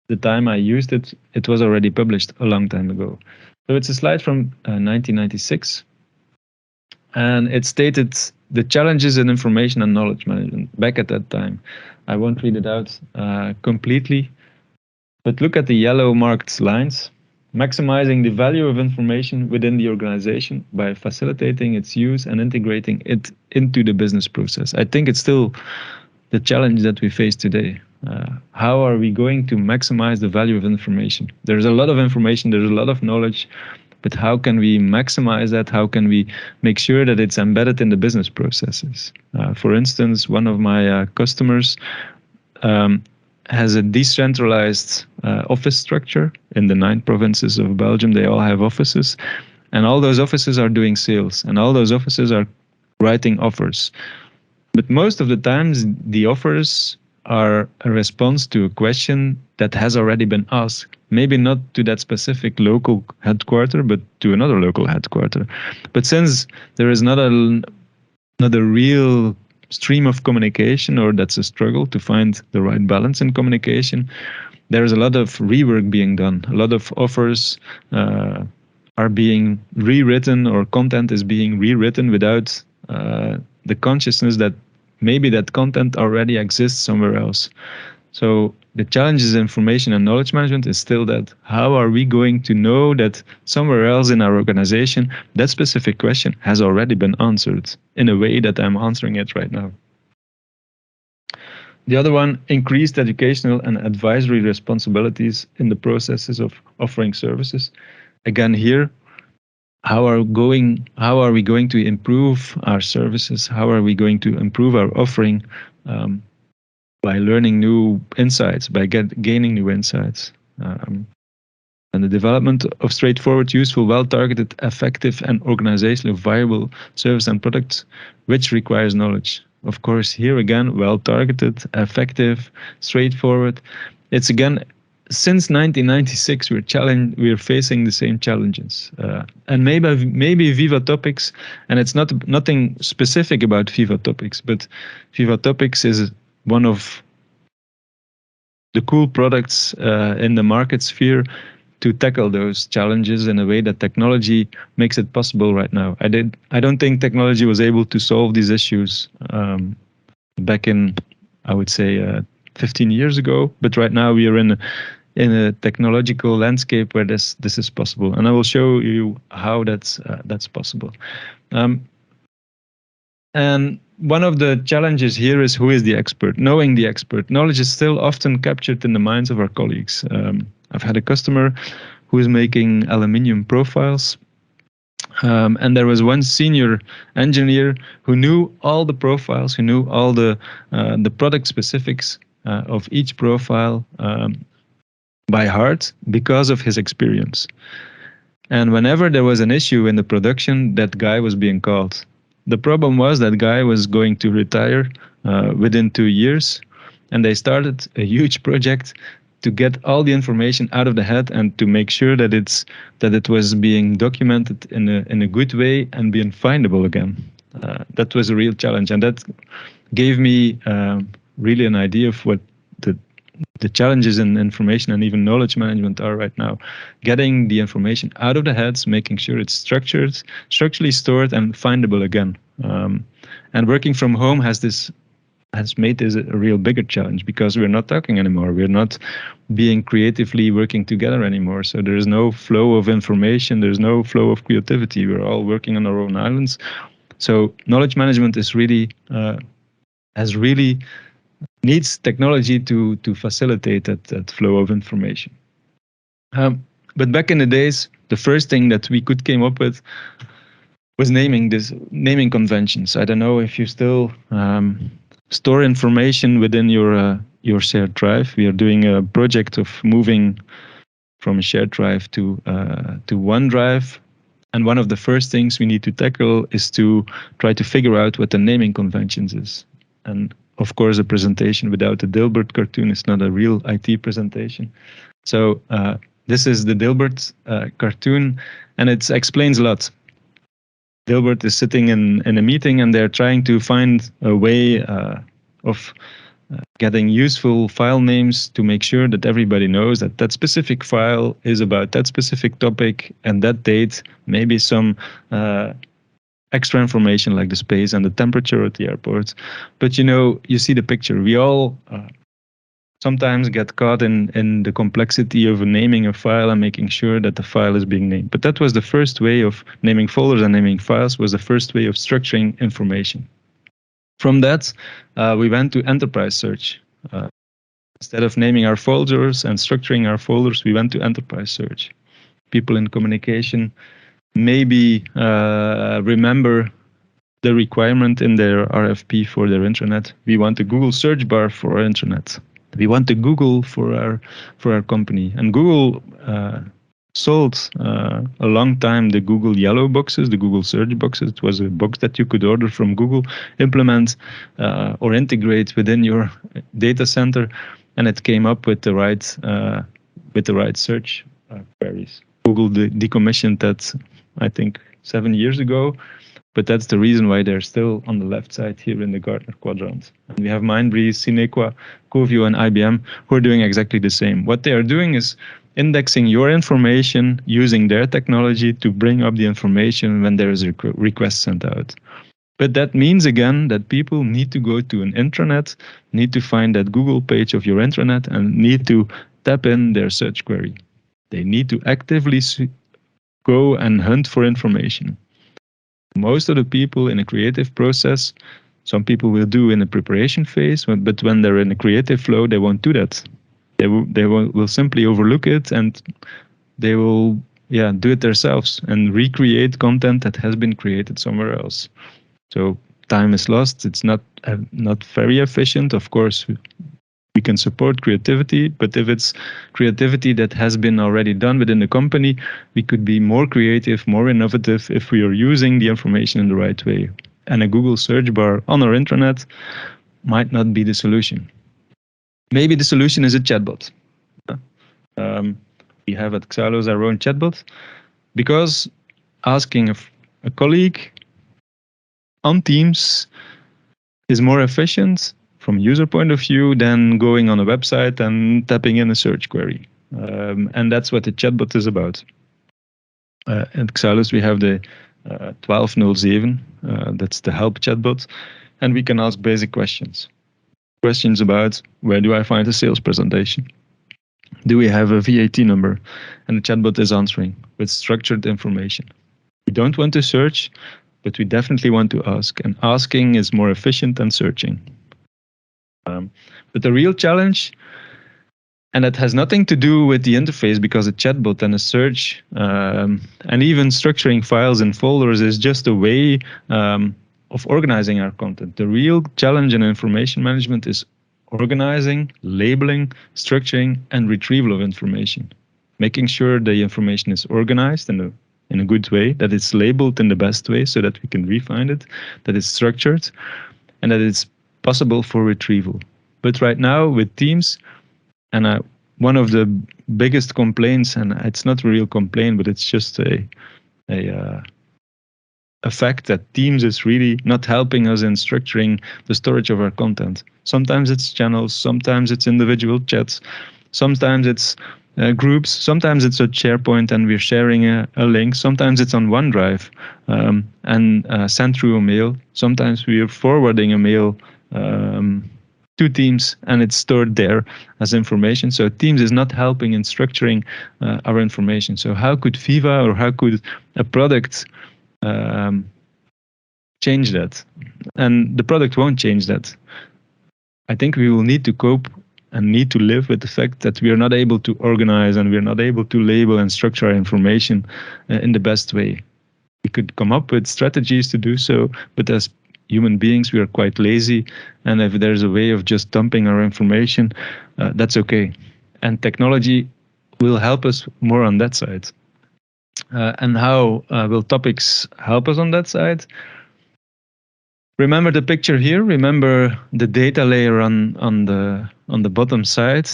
the time I used it, it was already published a long time ago. So it's a slide from 1996, and it stated the challenges in information and knowledge management back at that time. I won't read it out completely, but look at the yellow marked lines. Maximizing the value of information within the organization by facilitating its use and integrating it into the business process. I think it's still the challenge that we face today. How are we going to maximize the value of information? There's a lot of information, there's a lot of knowledge, but how can we maximize that? How can we make sure that it's embedded in the business processes? For instance, one of my customers has a decentralized office structure in the 9 provinces of Belgium. They all have offices, and all those offices are doing sales, and all those offices are writing offers. But most of the times, the offers are a response to a question that has already been asked. Maybe not to that specific local headquarter, but to another local headquarter. But since there is not a real stream of communication, or that's a struggle to find the right balance in communication, there is a lot of rework being done. A lot of offers are being rewritten, or content is being rewritten without the consciousness that maybe that content already exists somewhere else. So the challenges in information and knowledge management is still that how are we going to know that somewhere else in our organization that specific question has already been answered in a way that I'm answering it right now. The other one, increased educational and advisory responsibilities in the processes of offering services. Again, here, how are we going to improve our services? How are we going to improve our offering by learning new insights, by gaining new insights? And the development of straightforward, useful, well-targeted, effective, and organizationally viable service and products, which requires knowledge. Of course, here again, well-targeted, effective, straightforward. It's again, since 1996, we're facing the same challenges. And maybe Viva Topics, and it's nothing specific about Viva Topics, but Viva Topics is one of the cool products in the market sphere to tackle those challenges in a way that technology makes it possible right now. I don't think technology was able to solve these issues back in, I would say, 15 years ago. But right now we are in a technological landscape where this is possible, and I will show you how that's possible. And one of the challenges here is, who is the expert? Knowing the expert. Knowledge is still often captured in the minds of our colleagues. I've had a customer who is making aluminium profiles, and there was one senior engineer who knew all the profiles, who knew all the product specifics of each profile by heart because of his experience. And whenever there was an issue in the production, that guy was being called. The problem was that guy was going to retire within 2 years, and they started a huge project to get all the information out of the head and to make sure that it was being documented in a good way and being findable again. That was a real challenge, and that gave me really an idea of what the challenges in information and even knowledge management are right now. Getting the information out of the heads, making sure it's structurally stored and findable again. And working from home has made this a real bigger challenge, because we're not talking anymore. We're not being creatively working together anymore. So there is no flow of information. There's no flow of creativity. We're all working on our own islands. So knowledge management is really needs technology to facilitate that flow of information. But back in the days, the first thing that we could came up with was naming conventions. I don't know if you still store information within your shared drive. We are doing a project of moving from a shared drive to OneDrive. And one of the first things we need to tackle is to try to figure out what the naming conventions is. And of course, a presentation without a Dilbert cartoon is not a real IT presentation. So this is the Dilbert cartoon, and it explains a lot. Dilbert is sitting in a meeting, and they're trying to find a way of getting useful file names to make sure that everybody knows that that specific file is about that specific topic and that date, maybe some extra information like the space and the temperature at the airport. But you see the picture. We all sometimes get caught in the complexity of naming a file and making sure that the file is being named. But that was the first way of naming folders and naming files, was the first way of structuring information. From that, we went to enterprise search. Instead of naming our folders and structuring our folders, we went to enterprise search. People in communication maybe remember the requirement in their RFP for their intranet. We want a Google search bar for our intranet. We want a Google for our company. And Google sold a long time the Google yellow boxes, the Google search boxes. It was a box that you could order from Google, implement or integrate within your data center, and it came up with the right search queries. Google decommissioned that, I think, 7 years ago, but that's the reason why they're still on the left side here in the Gartner quadrant. And we have Mindbreeze, Cinequa, Covio, and IBM who are doing exactly the same. What they are doing is indexing your information using their technology to bring up the information when there is a request sent out. But that means, again, that people need to go to an intranet, need to find that Google page of your intranet, and need to tap in their search query. They need to actively go and hunt for information. Most of the people in a creative process, some people will do in the preparation phase, but when they're in a creative flow, they won't do that. They will simply overlook it, and they will do it themselves and recreate content that has been created somewhere else. So time is lost. It's not very efficient. Of course, we can support creativity, but if it's creativity that has been already done within the company, we could be more creative, more innovative if we are using the information in the right way. And a Google search bar on our intranet might not be the solution. Maybe the solution is a chatbot. We have at Xalos our own chatbot, because asking a colleague on Teams is more efficient from user point of view than going on a website and tapping in a search query. And that's what the chatbot is about. At Xalus, we have the 1207, that's the help chatbot, and we can ask basic questions. Questions about, where do I find a sales presentation? Do we have a VAT number? And the chatbot is answering with structured information. We don't want to search, but we definitely want to ask. And asking is more efficient than searching. But the real challenge, and that has nothing to do with the interface, because a chatbot and a search and even structuring files in folders is just a way of organizing our content. The real challenge in information management is organizing, labeling, structuring, and retrieval of information. Making sure the information is organized in a good way, that it's labeled in the best way so that we can refine it, that it's structured, and that it's possible for retrieval. But right now with Teams, and one of the biggest complaints, and it's not a real complaint, but it's just a fact that Teams is really not helping us in structuring the storage of our content. Sometimes it's channels, sometimes it's individual chats, sometimes it's groups, sometimes it's a SharePoint and we're sharing a link, sometimes it's on OneDrive and sent through a mail, sometimes we are forwarding a mail to Teams and it's stored there as information. So Teams is not helping in structuring our information. So how could Viva or how could a product change that? And the product won't change that. I think we will need to cope and need to live with the fact that we are not able to organize and we are not able to label and structure our information in the best way. We could come up with strategies to do so, but as human beings, we are quite lazy. And if there's a way of just dumping our information, that's okay. And technology will help us more on that side. And how will topics help us on that side? Remember the picture here. Remember the data layer on the bottom side.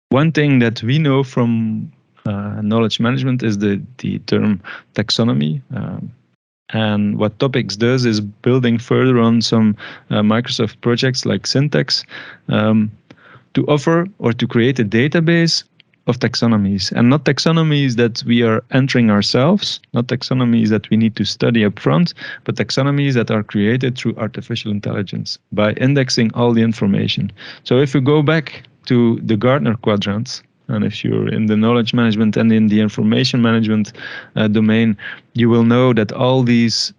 One thing that we know from knowledge management is the term taxonomy. And what Topics does is building further on some Microsoft projects like Syntax to offer or to create a database of taxonomies, and not taxonomies that we are entering ourselves, not taxonomies that we need to study up front, but taxonomies that are created through artificial intelligence by indexing all the information. So if you go back to the Gartner quadrants, and if you're in the knowledge management and in the information management domain, you will know that all these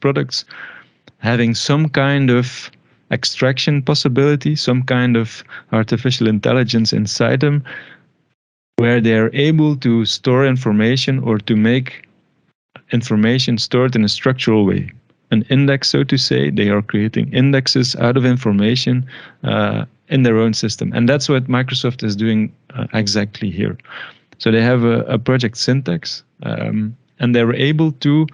products having some kind of extraction possibility, some kind of artificial intelligence inside them, where they're able to store information or to make information stored in a structural way. An index, so to say, they are creating indexes out of information in their own system. And that's what Microsoft is doing exactly here. So they have a project Syntax, and they're able to,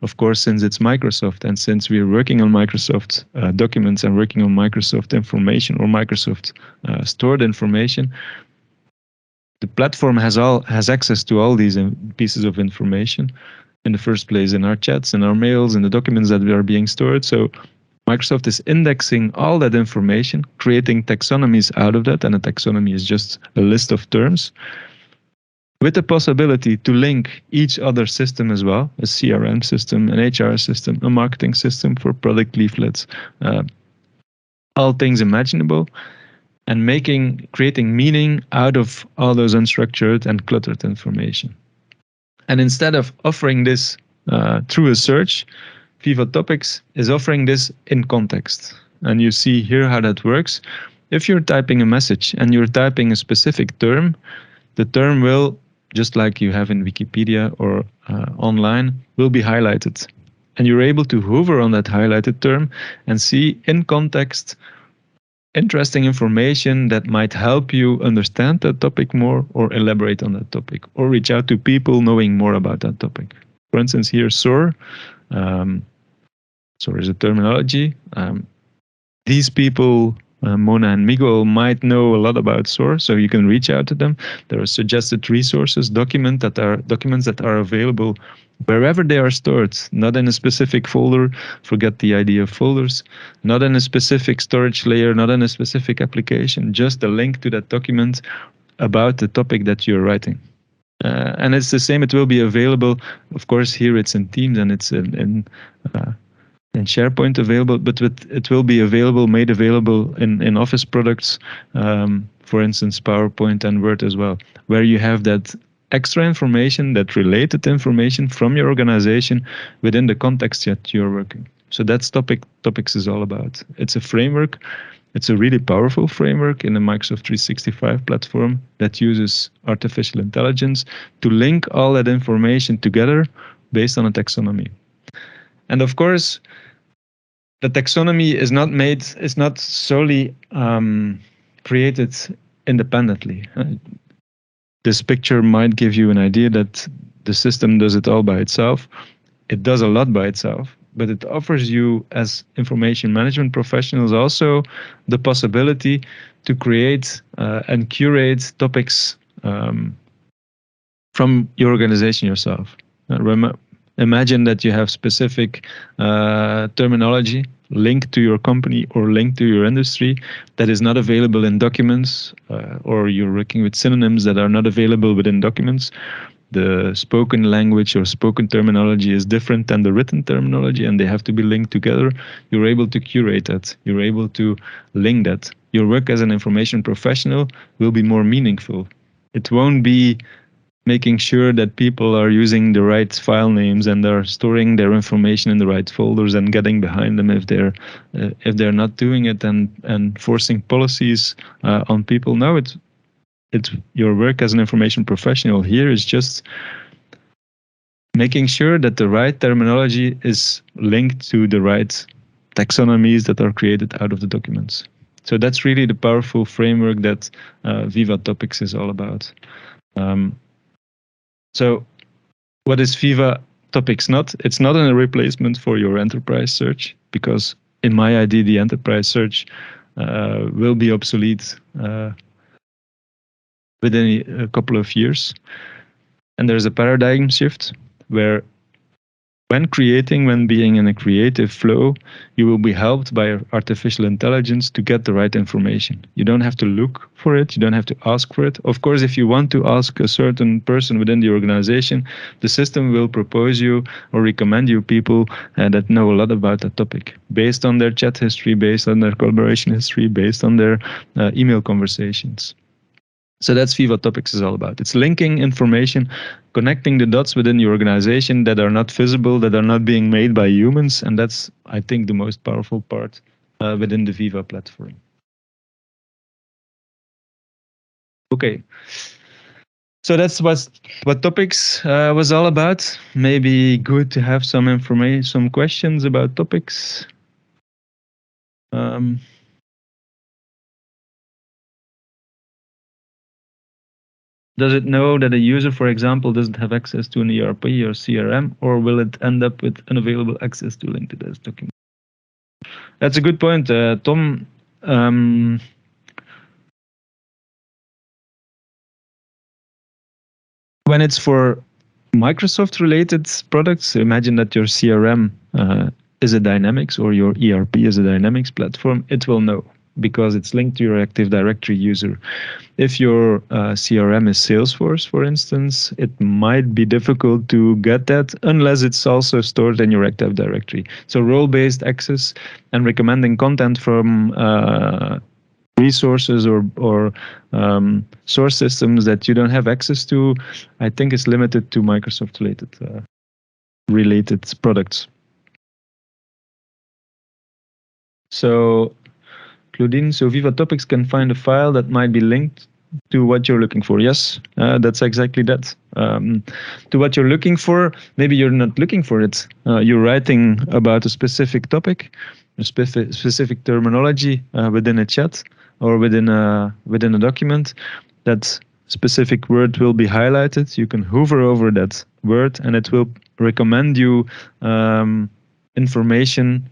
of course, since it's Microsoft and since we're working on Microsoft documents and working on Microsoft information or Microsoft stored information, the platform has access to all these pieces of information in the first place in our chats, in our mails, in the documents that are being stored. So Microsoft is indexing all that information, creating taxonomies out of that, and a taxonomy is just a list of terms, with the possibility to link each other system as well, a CRM system, an HR system, a marketing system for product leaflets, all things imaginable, and creating meaning out of all those unstructured and cluttered information. And instead of offering this through a search, Viva Topics is offering this in context. And you see here how that works. If you're typing a message and you're typing a specific term, the term will, just like you have in Wikipedia or online, will be highlighted. And you're able to hover on that highlighted term and see in context interesting information that might help you understand that topic more or elaborate on that topic or reach out to people knowing more about that topic. For instance, here SOAR. SOAR is a terminology. These people Mona and Miguel might know a lot about SOAR, so you can reach out to them. There are suggested resources, documents that are available wherever they are stored, not in a specific folder. Forget the idea of folders. Not in a specific storage layer, not in a specific application. Just a link to that document about the topic that you're writing. And it's the same. It will be available. Of course, here it's in Teams and it's in SharePoint available, but it will be available, made available in Office products, for instance, PowerPoint and Word as well, where you have that extra information, that related information from your organization within the context that you're working. So that's topics is all about. It's a framework. It's a really powerful framework in the Microsoft 365 platform that uses artificial intelligence to link all that information together based on a taxonomy. And of course, the taxonomy is not solely created independently. This picture might give you an idea that the system does it all by itself. It does a lot by itself, but it offers you as information management professionals also the possibility to create and curate topics from your organization yourself. Imagine that you have specific terminology linked to your company or linked to your industry that is not available in documents, or you're working with synonyms that are not available within documents. The spoken language or spoken terminology is different than the written terminology, and they have to be linked together. You're able to curate that. You're able to link that. Your work as an information professional will be more meaningful. It won't be making sure that people are using the right file names and are storing their information in the right folders and getting behind them if they're not doing it, and forcing policies on people. No, it's your work as an information professional here is just making sure that the right terminology is linked to the right taxonomies that are created out of the documents. So that's really the powerful framework that Viva Topics is all about. So what is Viva Topics not? It's not a replacement for your enterprise search, because in my idea, the enterprise search will be obsolete within a couple of years. And there's a paradigm shift where when being in a creative flow, you will be helped by artificial intelligence to get the right information. You don't have to look for it. You don't have to ask for it. Of course, if you want to ask a certain person within the organization, the system will propose you or recommend you people that know a lot about that topic, based on their chat history, based on their collaboration history, based on their email conversations. So that's Viva Topics is all about. It's linking information, connecting the dots within your organization that are not visible, that are not being made by humans. And that's, I think, the most powerful part within the Viva platform. Okay. So that's what Topics was all about. Maybe good to have some information, some questions about Topics. Does it know that a user, for example, doesn't have access to an ERP or CRM, or will it end up with unavailable access to link to this document? That's a good point, Tom. When it's for Microsoft-related products, imagine that your CRM is a Dynamics or your ERP is a Dynamics platform. It will know, because it's linked to your Active Directory user. If your CRM is Salesforce, for instance, it might be difficult to get that unless it's also stored in your Active Directory. So role-based access and recommending content from resources or source systems that you don't have access to, I think is limited to Microsoft related products. So Claudine, so Viva Topics can find a file that might be linked to what you're looking for. Yes, that's exactly that. To what you're looking for, maybe you're not looking for it. You're writing about a specific topic, a specific terminology within a chat or within a document. That specific word will be highlighted. You can hover over that word and it will recommend you information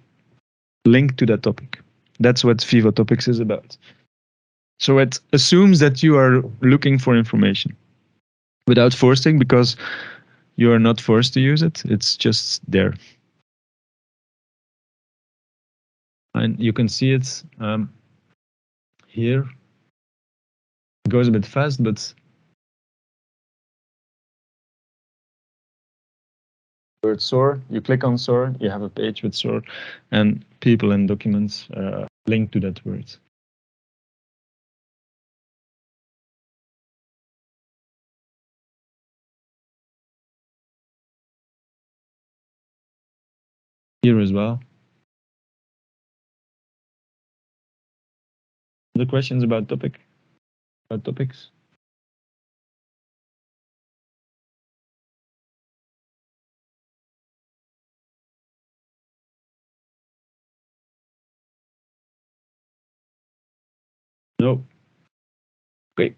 linked to that topic. That's what Viva Topics is about. So it assumes that you are looking for information without forcing, because you are not forced to use it. It's just there. And you can see it here. It goes a bit fast, but word SOAR, you click on SOAR, you have a page with SOAR, and people and documents link to that word. Here as well. The questions about topics? No. Okay.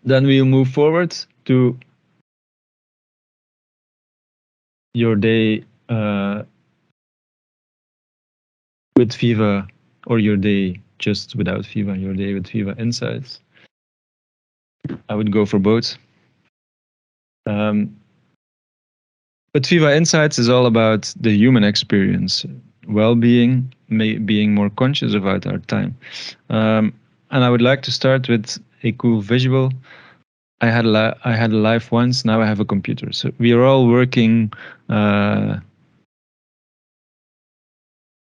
Then we'll move forward to your day with Viva, or your day just without Viva, your day with Viva Insights. I would go for both. But Viva Insights is all about the human experience, well-being, being more conscious about our time. And I would like to start with a cool visual. I had a life once, now I have a computer. So we are all working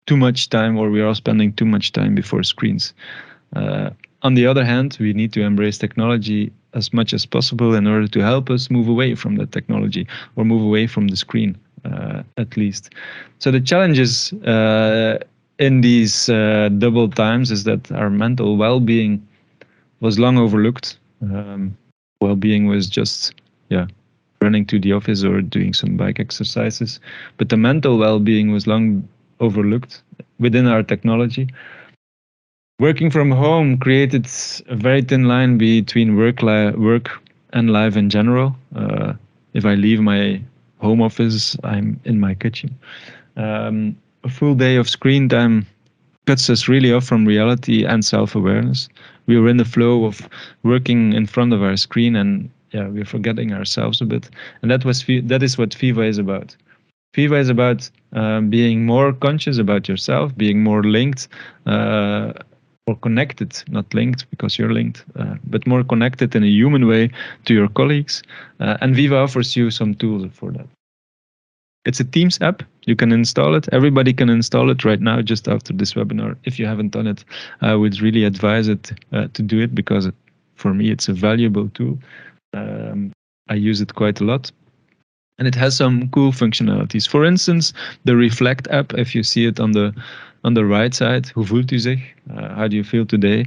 too much time, or we are all spending too much time before screens. On the other hand, we need to embrace technology as much as possible in order to help us move away from that technology, or move away from the screen, at least. So the challenges in these double times is that our mental well-being was long overlooked. Well-being was just, running to the office or doing some bike exercises. But the mental well-being was long overlooked within our technology. Working from home created a very thin line between work and life in general. If I leave my home office, I'm in my kitchen. A full day of screen time cuts us really off from reality and self-awareness. We were in the flow of working in front of our screen, and we're forgetting ourselves a bit. And that is what Viva is about. Viva is about being more conscious about yourself, being more linked or connected, not linked because you're linked, but more connected in a human way to your colleagues. And Viva offers you some tools for that. It's a Teams app. You can install it. Everybody can install it right now, just after this webinar. If you haven't done it, I would really advise it to do it, because for me, it's a valuable tool. I use it quite a lot. And it has some cool functionalities. For instance, the Reflect app, if you see it on the right side, hoe voelt u zich? How do you feel today?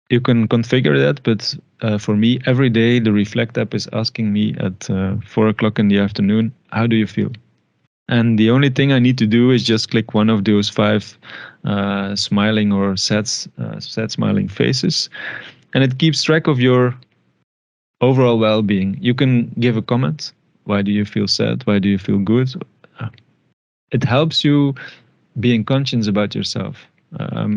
You can configure that, but for me, every day, the Reflect app is asking me at 4 o'clock in the afternoon, how do you feel? And the only thing I need to do is just click one of those 5 smiling or sad smiling faces, and it keeps track of your overall well-being. You can give a comment. Why do you feel sad? Why do you feel good? It helps you being conscious about yourself.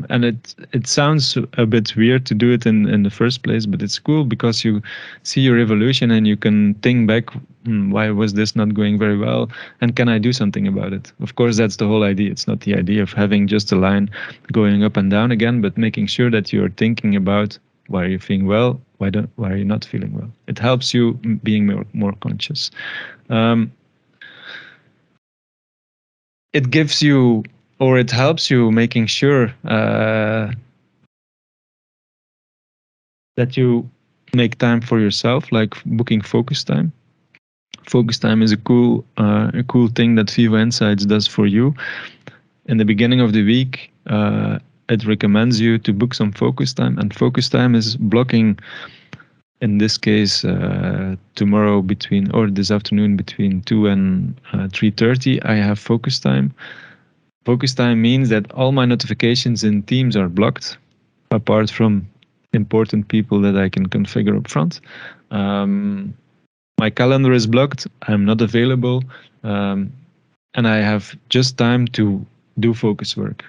And it sounds a bit weird to do it in the first place, but it's cool because you see your evolution and you can think back, why was this not going very well? And can I do something about it? Of course, that's the whole idea. It's not the idea of having just a line going up and down again, but making sure that you're thinking about, why are you feeling well? Why are you not feeling well? It helps you being more conscious. It gives you, or it helps you making sure that you make time for yourself, like booking focus time. Focus time is a cool thing that Viva Insights does for you. In the beginning of the week, it recommends you to book some focus time, and focus time is blocking, in this case, tomorrow this afternoon between 2 and 3:30, I have focus time. Focus time means that all my notifications in Teams are blocked, apart from important people that I can configure up front. My calendar is blocked. I'm not available. And I have just time to do focus work.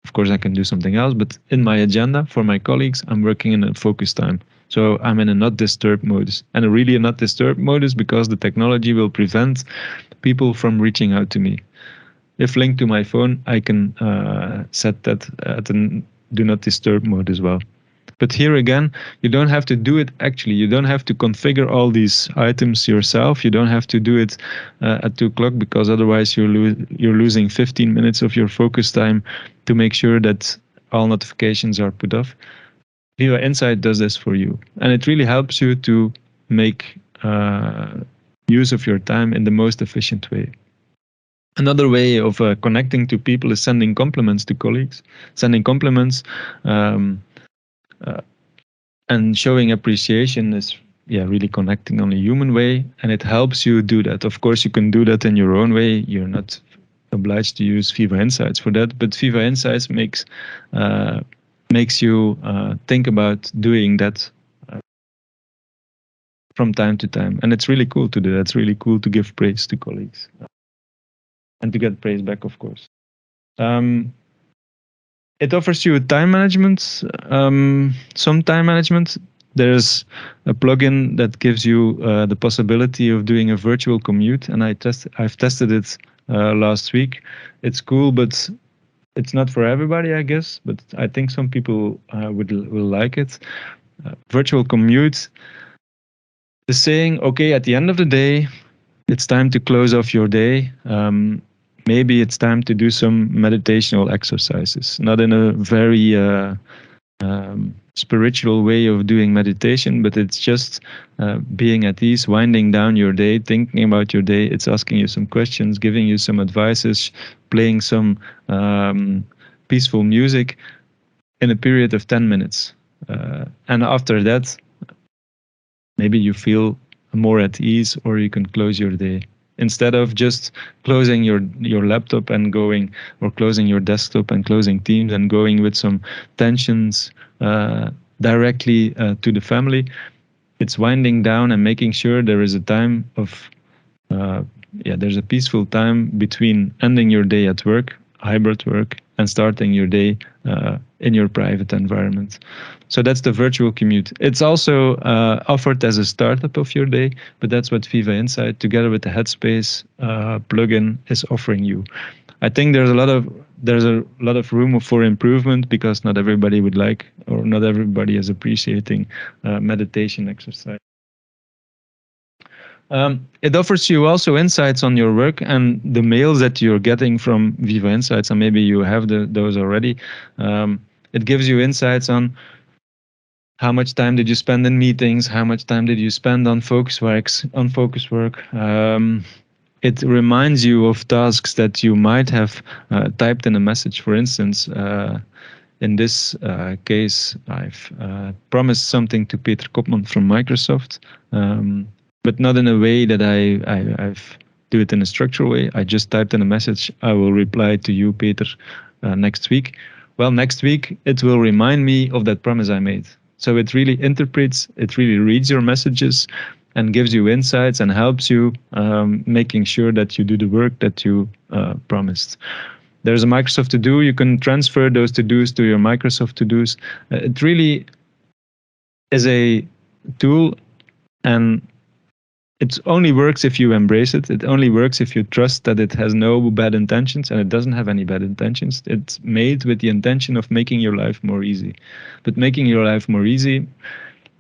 Of course, I can do something else, but in my agenda for my colleagues, I'm working in a focus time. So I'm in a not disturb modus, and a really a not disturb modus because the technology will prevent people from reaching out to me. If linked to my phone, I can set that at a do not disturb mode as well. But here again, you don't have to do it actually. You don't have to configure all these items yourself. You don't have to do it at 2 o'clock because otherwise you're losing 15 minutes of your focus time to make sure that all notifications are put off. Viva Insight does this for you. And it really helps you to make use of your time in the most efficient way. Another way of connecting to people is sending compliments to colleagues. Sending compliments um, uh, and showing appreciation is really connecting on a human way, and it helps you do that. Of course, you can do that in your own way. You're not obliged to use Viva Insights for that, but Viva Insights makes you think about doing that from time to time, and it's really cool to do that. It's really cool to give praise to colleagues and to get praise back, of course. It offers you time management, some time management. There's a plugin that gives you the possibility of doing a virtual commute, and I've tested it last week. It's cool, but it's not for everybody, I guess. But I think some people will like it. Virtual commute is saying, okay, at the end of the day, it's time to close off your day. Maybe it's time to do some meditational exercises, not in a very spiritual way of doing meditation, but it's just being at ease, winding down your day, thinking about your day. It's asking you some questions, giving you some advices, playing some peaceful music in a period of 10 minutes. And after that, maybe you feel more at ease, or you can close your day. Instead of just closing your laptop and going, or closing your desktop and closing Teams and going with some tensions directly to the family, it's winding down and making sure there is a time of, there's a peaceful time between ending your day at work, hybrid work, and starting your day in your private environment. So that's the virtual commute. It's also offered as a startup of your day, but that's what Viva Insight, together with the Headspace plugin, is offering you. I think there's a lot of room for improvement because not everybody would like, or not everybody is appreciating meditation exercise. It offers you also insights on your work and the mails that you're getting from Viva Insights, and maybe you have those already. It gives you insights on how much time did you spend in meetings, how much time did you spend on focus work. It reminds you of tasks that you might have typed in a message. For instance, in this case, I've promised something to Peter Kopman from Microsoft, but not in a way that I've do it in a structural way. I just typed in a message, I will reply to you, Peter, next week. Well, next week, it will remind me of that promise I made. So it really interprets, it really reads your messages and gives you insights and helps you making sure that you do the work that you promised. There's a Microsoft To-Do. You can transfer those to-dos to your Microsoft To-Dos. It really is a tool, and it only works if you embrace it. It only works if you trust that it has no bad intentions, and it doesn't have any bad intentions. It's made with the intention of making your life more easy. But making your life more easy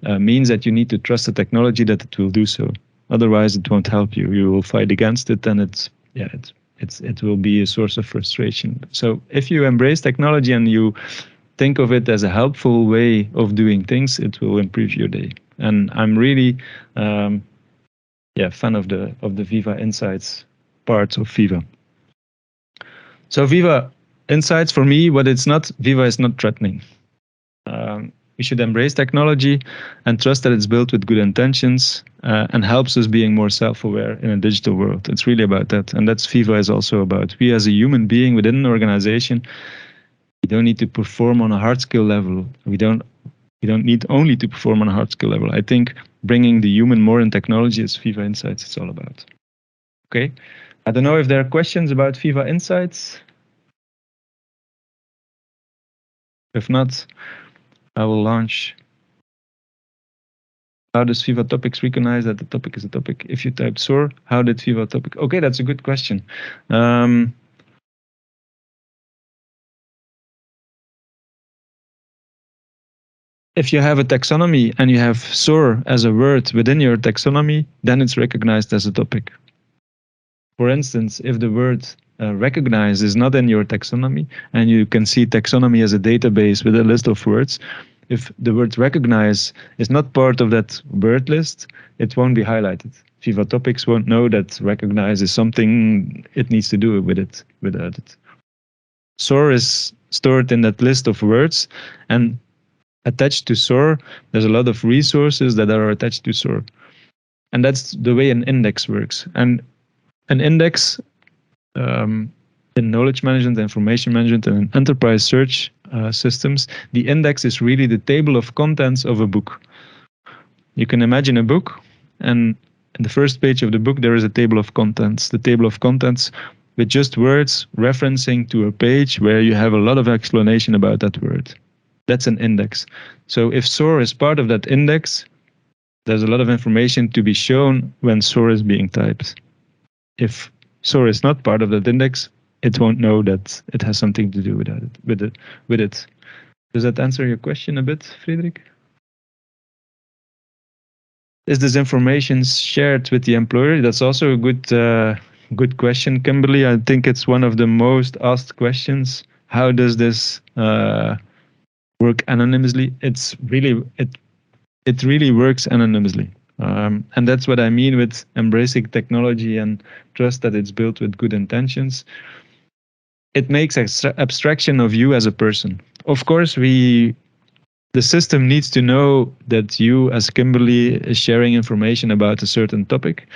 means that you need to trust the technology that it will do so. Otherwise, it won't help you. You will fight against it, and it will be a source of frustration. So if you embrace technology and you think of it as a helpful way of doing things, it will improve your day. And I'm really fan of the Viva Insights part of Viva. So Viva Insights, for me, what it's not, Viva is not threatening. We should embrace technology and trust that it's built with good intentions and helps us being more self-aware in a digital world. It's really about that. And that's Viva is also about. We as a human being within an organization, we don't need to perform on a hard skill level. We don't need only to perform on a hard skill level. I think bringing the human more in technology is Viva Insights. It's all about. Okay. I don't know if there are questions about Viva Insights. If not, I will launch. How does Viva Topics recognize that the topic is a topic? If you type SOAR, how did Viva Topic? Okay, that's a good question. If you have a taxonomy and you have SOAR as a word within your taxonomy, then it's recognized as a topic. For instance, if the word recognize is not in your taxonomy, and you can see taxonomy as a database with a list of words, if the word recognize is not part of that word list, it won't be highlighted. Viva Topics won't know that recognize is something it needs to do with it, without it. SOAR is stored in that list of words, and attached to SOAR, there's a lot of resources that are attached to SOAR. And that's the way an index works. And an index in knowledge management, information management, and enterprise search systems, the index is really the table of contents of a book. You can imagine a book, and in the first page of the book, there is a table of contents. The table of contents with just words referencing to a page where you have a lot of explanation about that word. That's an index. So if SOAR is part of that index, there's a lot of information to be shown when SOAR is being typed. If SOAR is not part of that index, it won't know that it has something to do with it. Does that answer your question a bit, Friedrich? Is this information shared with the employer? That's also a good question, Kimberly. I think it's one of the most asked questions. How does this work anonymously? It really works anonymously. And that's what I mean with embracing technology and trust that it's built with good intentions. It makes abstraction of you as a person. Of course, the system needs to know that you, as Kimberly, is sharing information about a certain topic,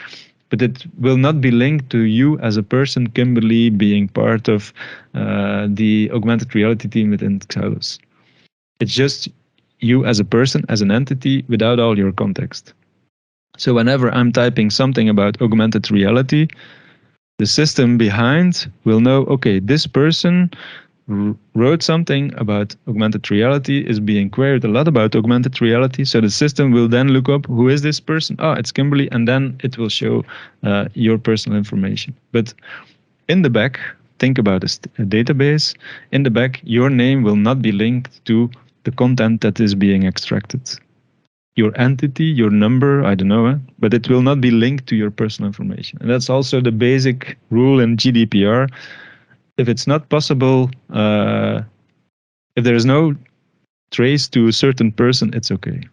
but it will not be linked to you as a person, Kimberly, being part of the augmented reality team within Xylus. It's just you as a person, as an entity, without all your context. So whenever I'm typing something about augmented reality, the system behind will know, okay, this person wrote something about augmented reality, is being queried a lot about augmented reality. So the system will then look up, who is this person? Oh, it's Kimberly. And then it will show your personal information. But in the back, think about a database. In the back, your name will not be linked to the content that is being extracted. Your entity, your number, I don't know, but it will not be linked to your personal information. And that's also the basic rule in GDPR. If it's not possible, if there is no trace to a certain person, it's okay. It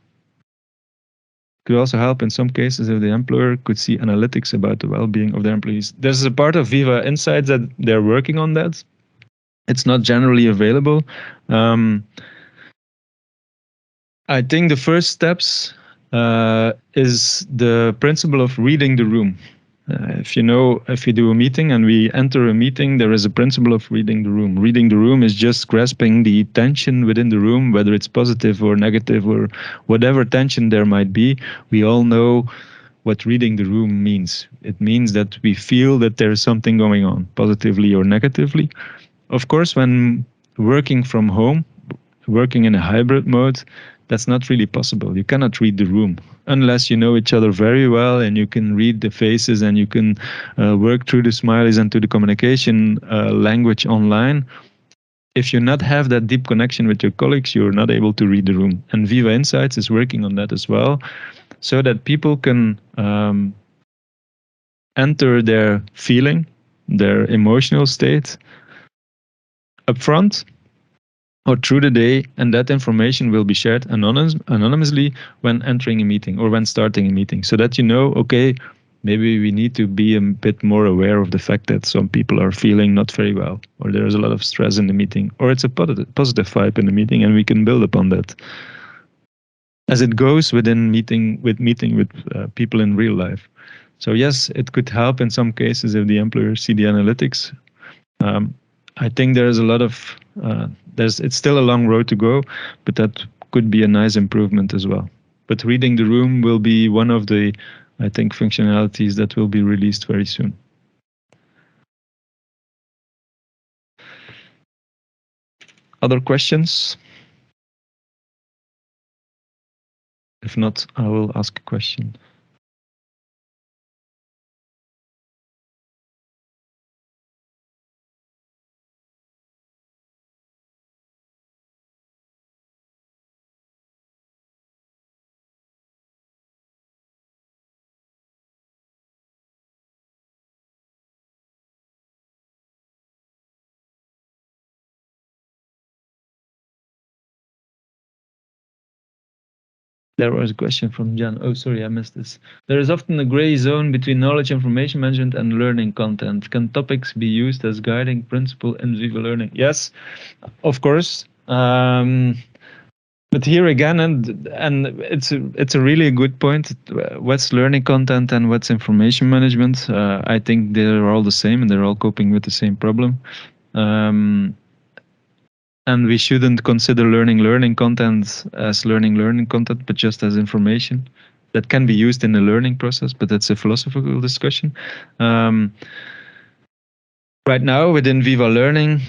could also help in some cases if the employer could see analytics about the well-being of their employees. There's a part of Viva Insights that they're working on that. It's not generally available. I think the first steps is the principle of reading the room. If you do a meeting and we enter a meeting, there is a principle of reading the room. Reading the room is just grasping the tension within the room, whether it's positive or negative or whatever tension there might be. We all know what reading the room means. It means that we feel that there is something going on, positively or negatively. Of course, when working from home, working in a hybrid mode, that's not really possible. You cannot read the room unless you know each other very well and you can read the faces and you can work through the smileys and to the communication language online. If you not have that deep connection with your colleagues, you're not able to read the room. And Viva Insights is working on that as well, so that people can enter their feeling, their emotional state upfront or through the day, and that information will be shared anonymously when entering a meeting or when starting a meeting, so that you know, okay, maybe we need to be a bit more aware of the fact that some people are feeling not very well, or there is a lot of stress in the meeting, or it's a positive vibe in the meeting, and we can build upon that as it goes within meeting with people in real life. So yes, it could help in some cases if the employers see the analytics. I think there's a lot of it's still a long road to go, but that could be a nice improvement as well. But reading the room will be one of the, I think, functionalities that will be released very soon. Other questions? If not, I will ask a question. There was a question from Jan. Oh, sorry, I missed this. There is often a gray zone between knowledge information management and learning content. Can topics be used as guiding principle in Viva Learning? Yes, of course. But here again, and it's a really good point. What's learning content and what's information management? I think they're all the same, and they're all coping with the same problem. And we shouldn't consider learning content as learning content, but just as information that can be used in the learning process. But that's a philosophical discussion. Right now, within Viva Learning,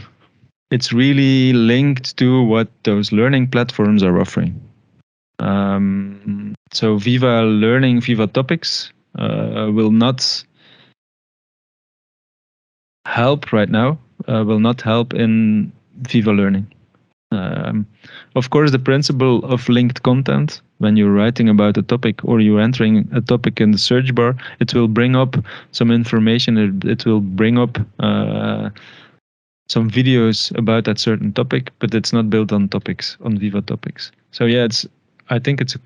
it's really linked to what those learning platforms are offering. So Viva Learning, Viva Topics will not help right now, will not help in Viva Learning. Of course, the principle of linked content, when you're writing about a topic or you're entering a topic in the search bar, it will bring up some information, it will bring up some videos about that certain topic, but it's not built on topics, on Viva Topics. So yeah, I think it's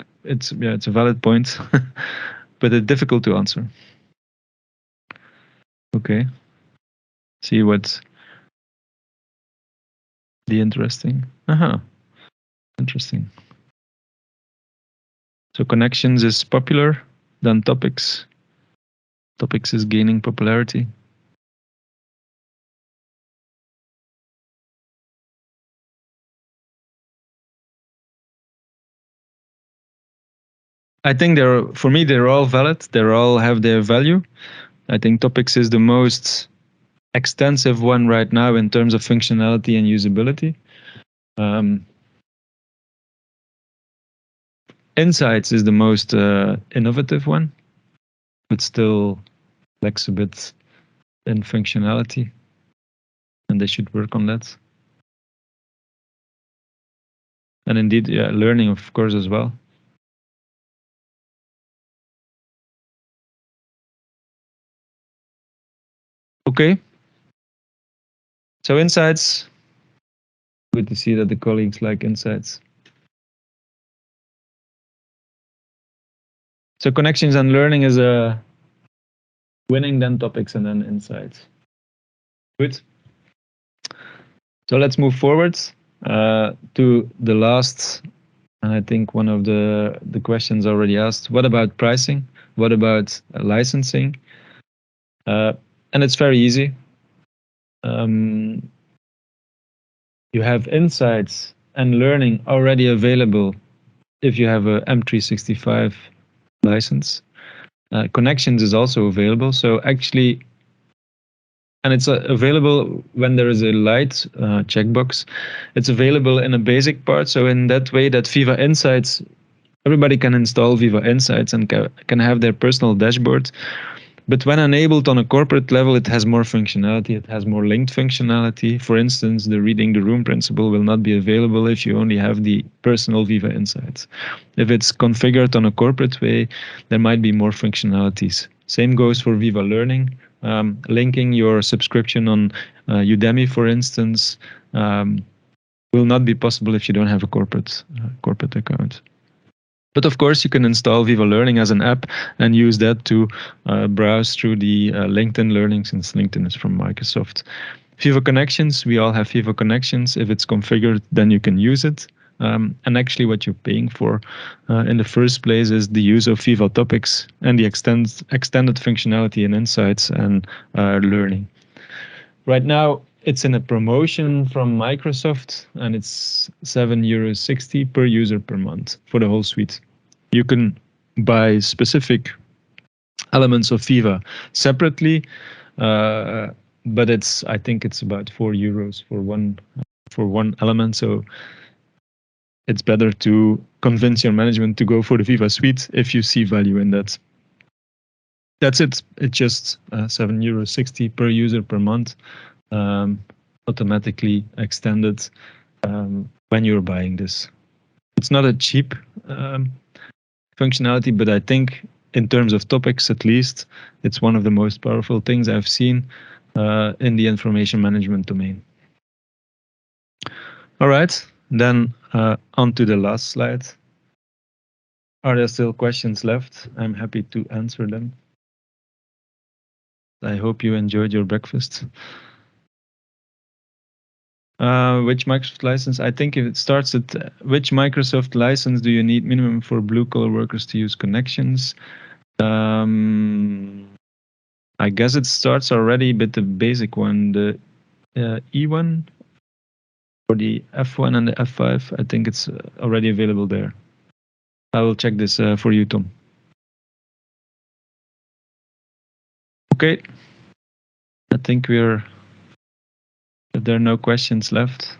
a valid point, but it's difficult to answer. Okay. See what's the interesting. Interesting. So connections is popular than topics. Topics is gaining popularity. I think for me, they're all valid. They all have their value. I think topics is the most extensive one right now in terms of functionality and usability. Insights is the most innovative one, but still lacks a bit in functionality, and they should work on that. And indeed, yeah, learning, of course, as well. Okay. So insights, good to see that the colleagues like insights. So connections and learning is a winning, then topics, and then insights. Good. So let's move forward to the last, and I think one of the questions already asked. What about pricing? What about licensing? And it's very easy. You have insights and learning already available if you have a M365 license. Connections is also available. So actually, and it's available when there is a light checkbox. It's available in a basic part. So in that way, that Viva Insights, everybody can install Viva Insights and can have their personal dashboard. But when enabled on a corporate level, it has more functionality. It has more linked functionality. For instance, the reading the room principle will not be available if you only have the personal Viva Insights. If it's configured on a corporate way, there might be more functionalities. Same goes for Viva Learning. Linking your subscription on Udemy, for instance, will not be possible if you don't have a corporate account. But of course, you can install Viva Learning as an app and use that to browse through the LinkedIn Learning, since LinkedIn is from Microsoft. Viva Connections, we all have Viva Connections. If it's configured, then you can use it. And actually what you're paying for in the first place is the use of Viva Topics and the extended functionality and insights and learning. Right now, it's in a promotion from Microsoft, and it's €7.60 per user per month for the whole suite. You can buy specific elements of Viva separately, but I think it's about €4 for one element. So it's better to convince your management to go for the Viva Suite if you see value in that. That's it. It's just €7.60 per user per month, automatically extended when you're buying this. It's not a cheap functionality, but I think in terms of topics, at least, it's one of the most powerful things I've seen in the information management domain. All right, then on to the last slide. Are there still questions left? I'm happy to answer them. I hope you enjoyed your breakfast. Which Microsoft license? I think if it starts at which Microsoft license do you need minimum for blue collar workers to use connections? I guess it starts already with the basic one, the E1 or the F1 and the F5. I think it's already available there. I will check this for you, Tom. Okay. I think if there are no questions left,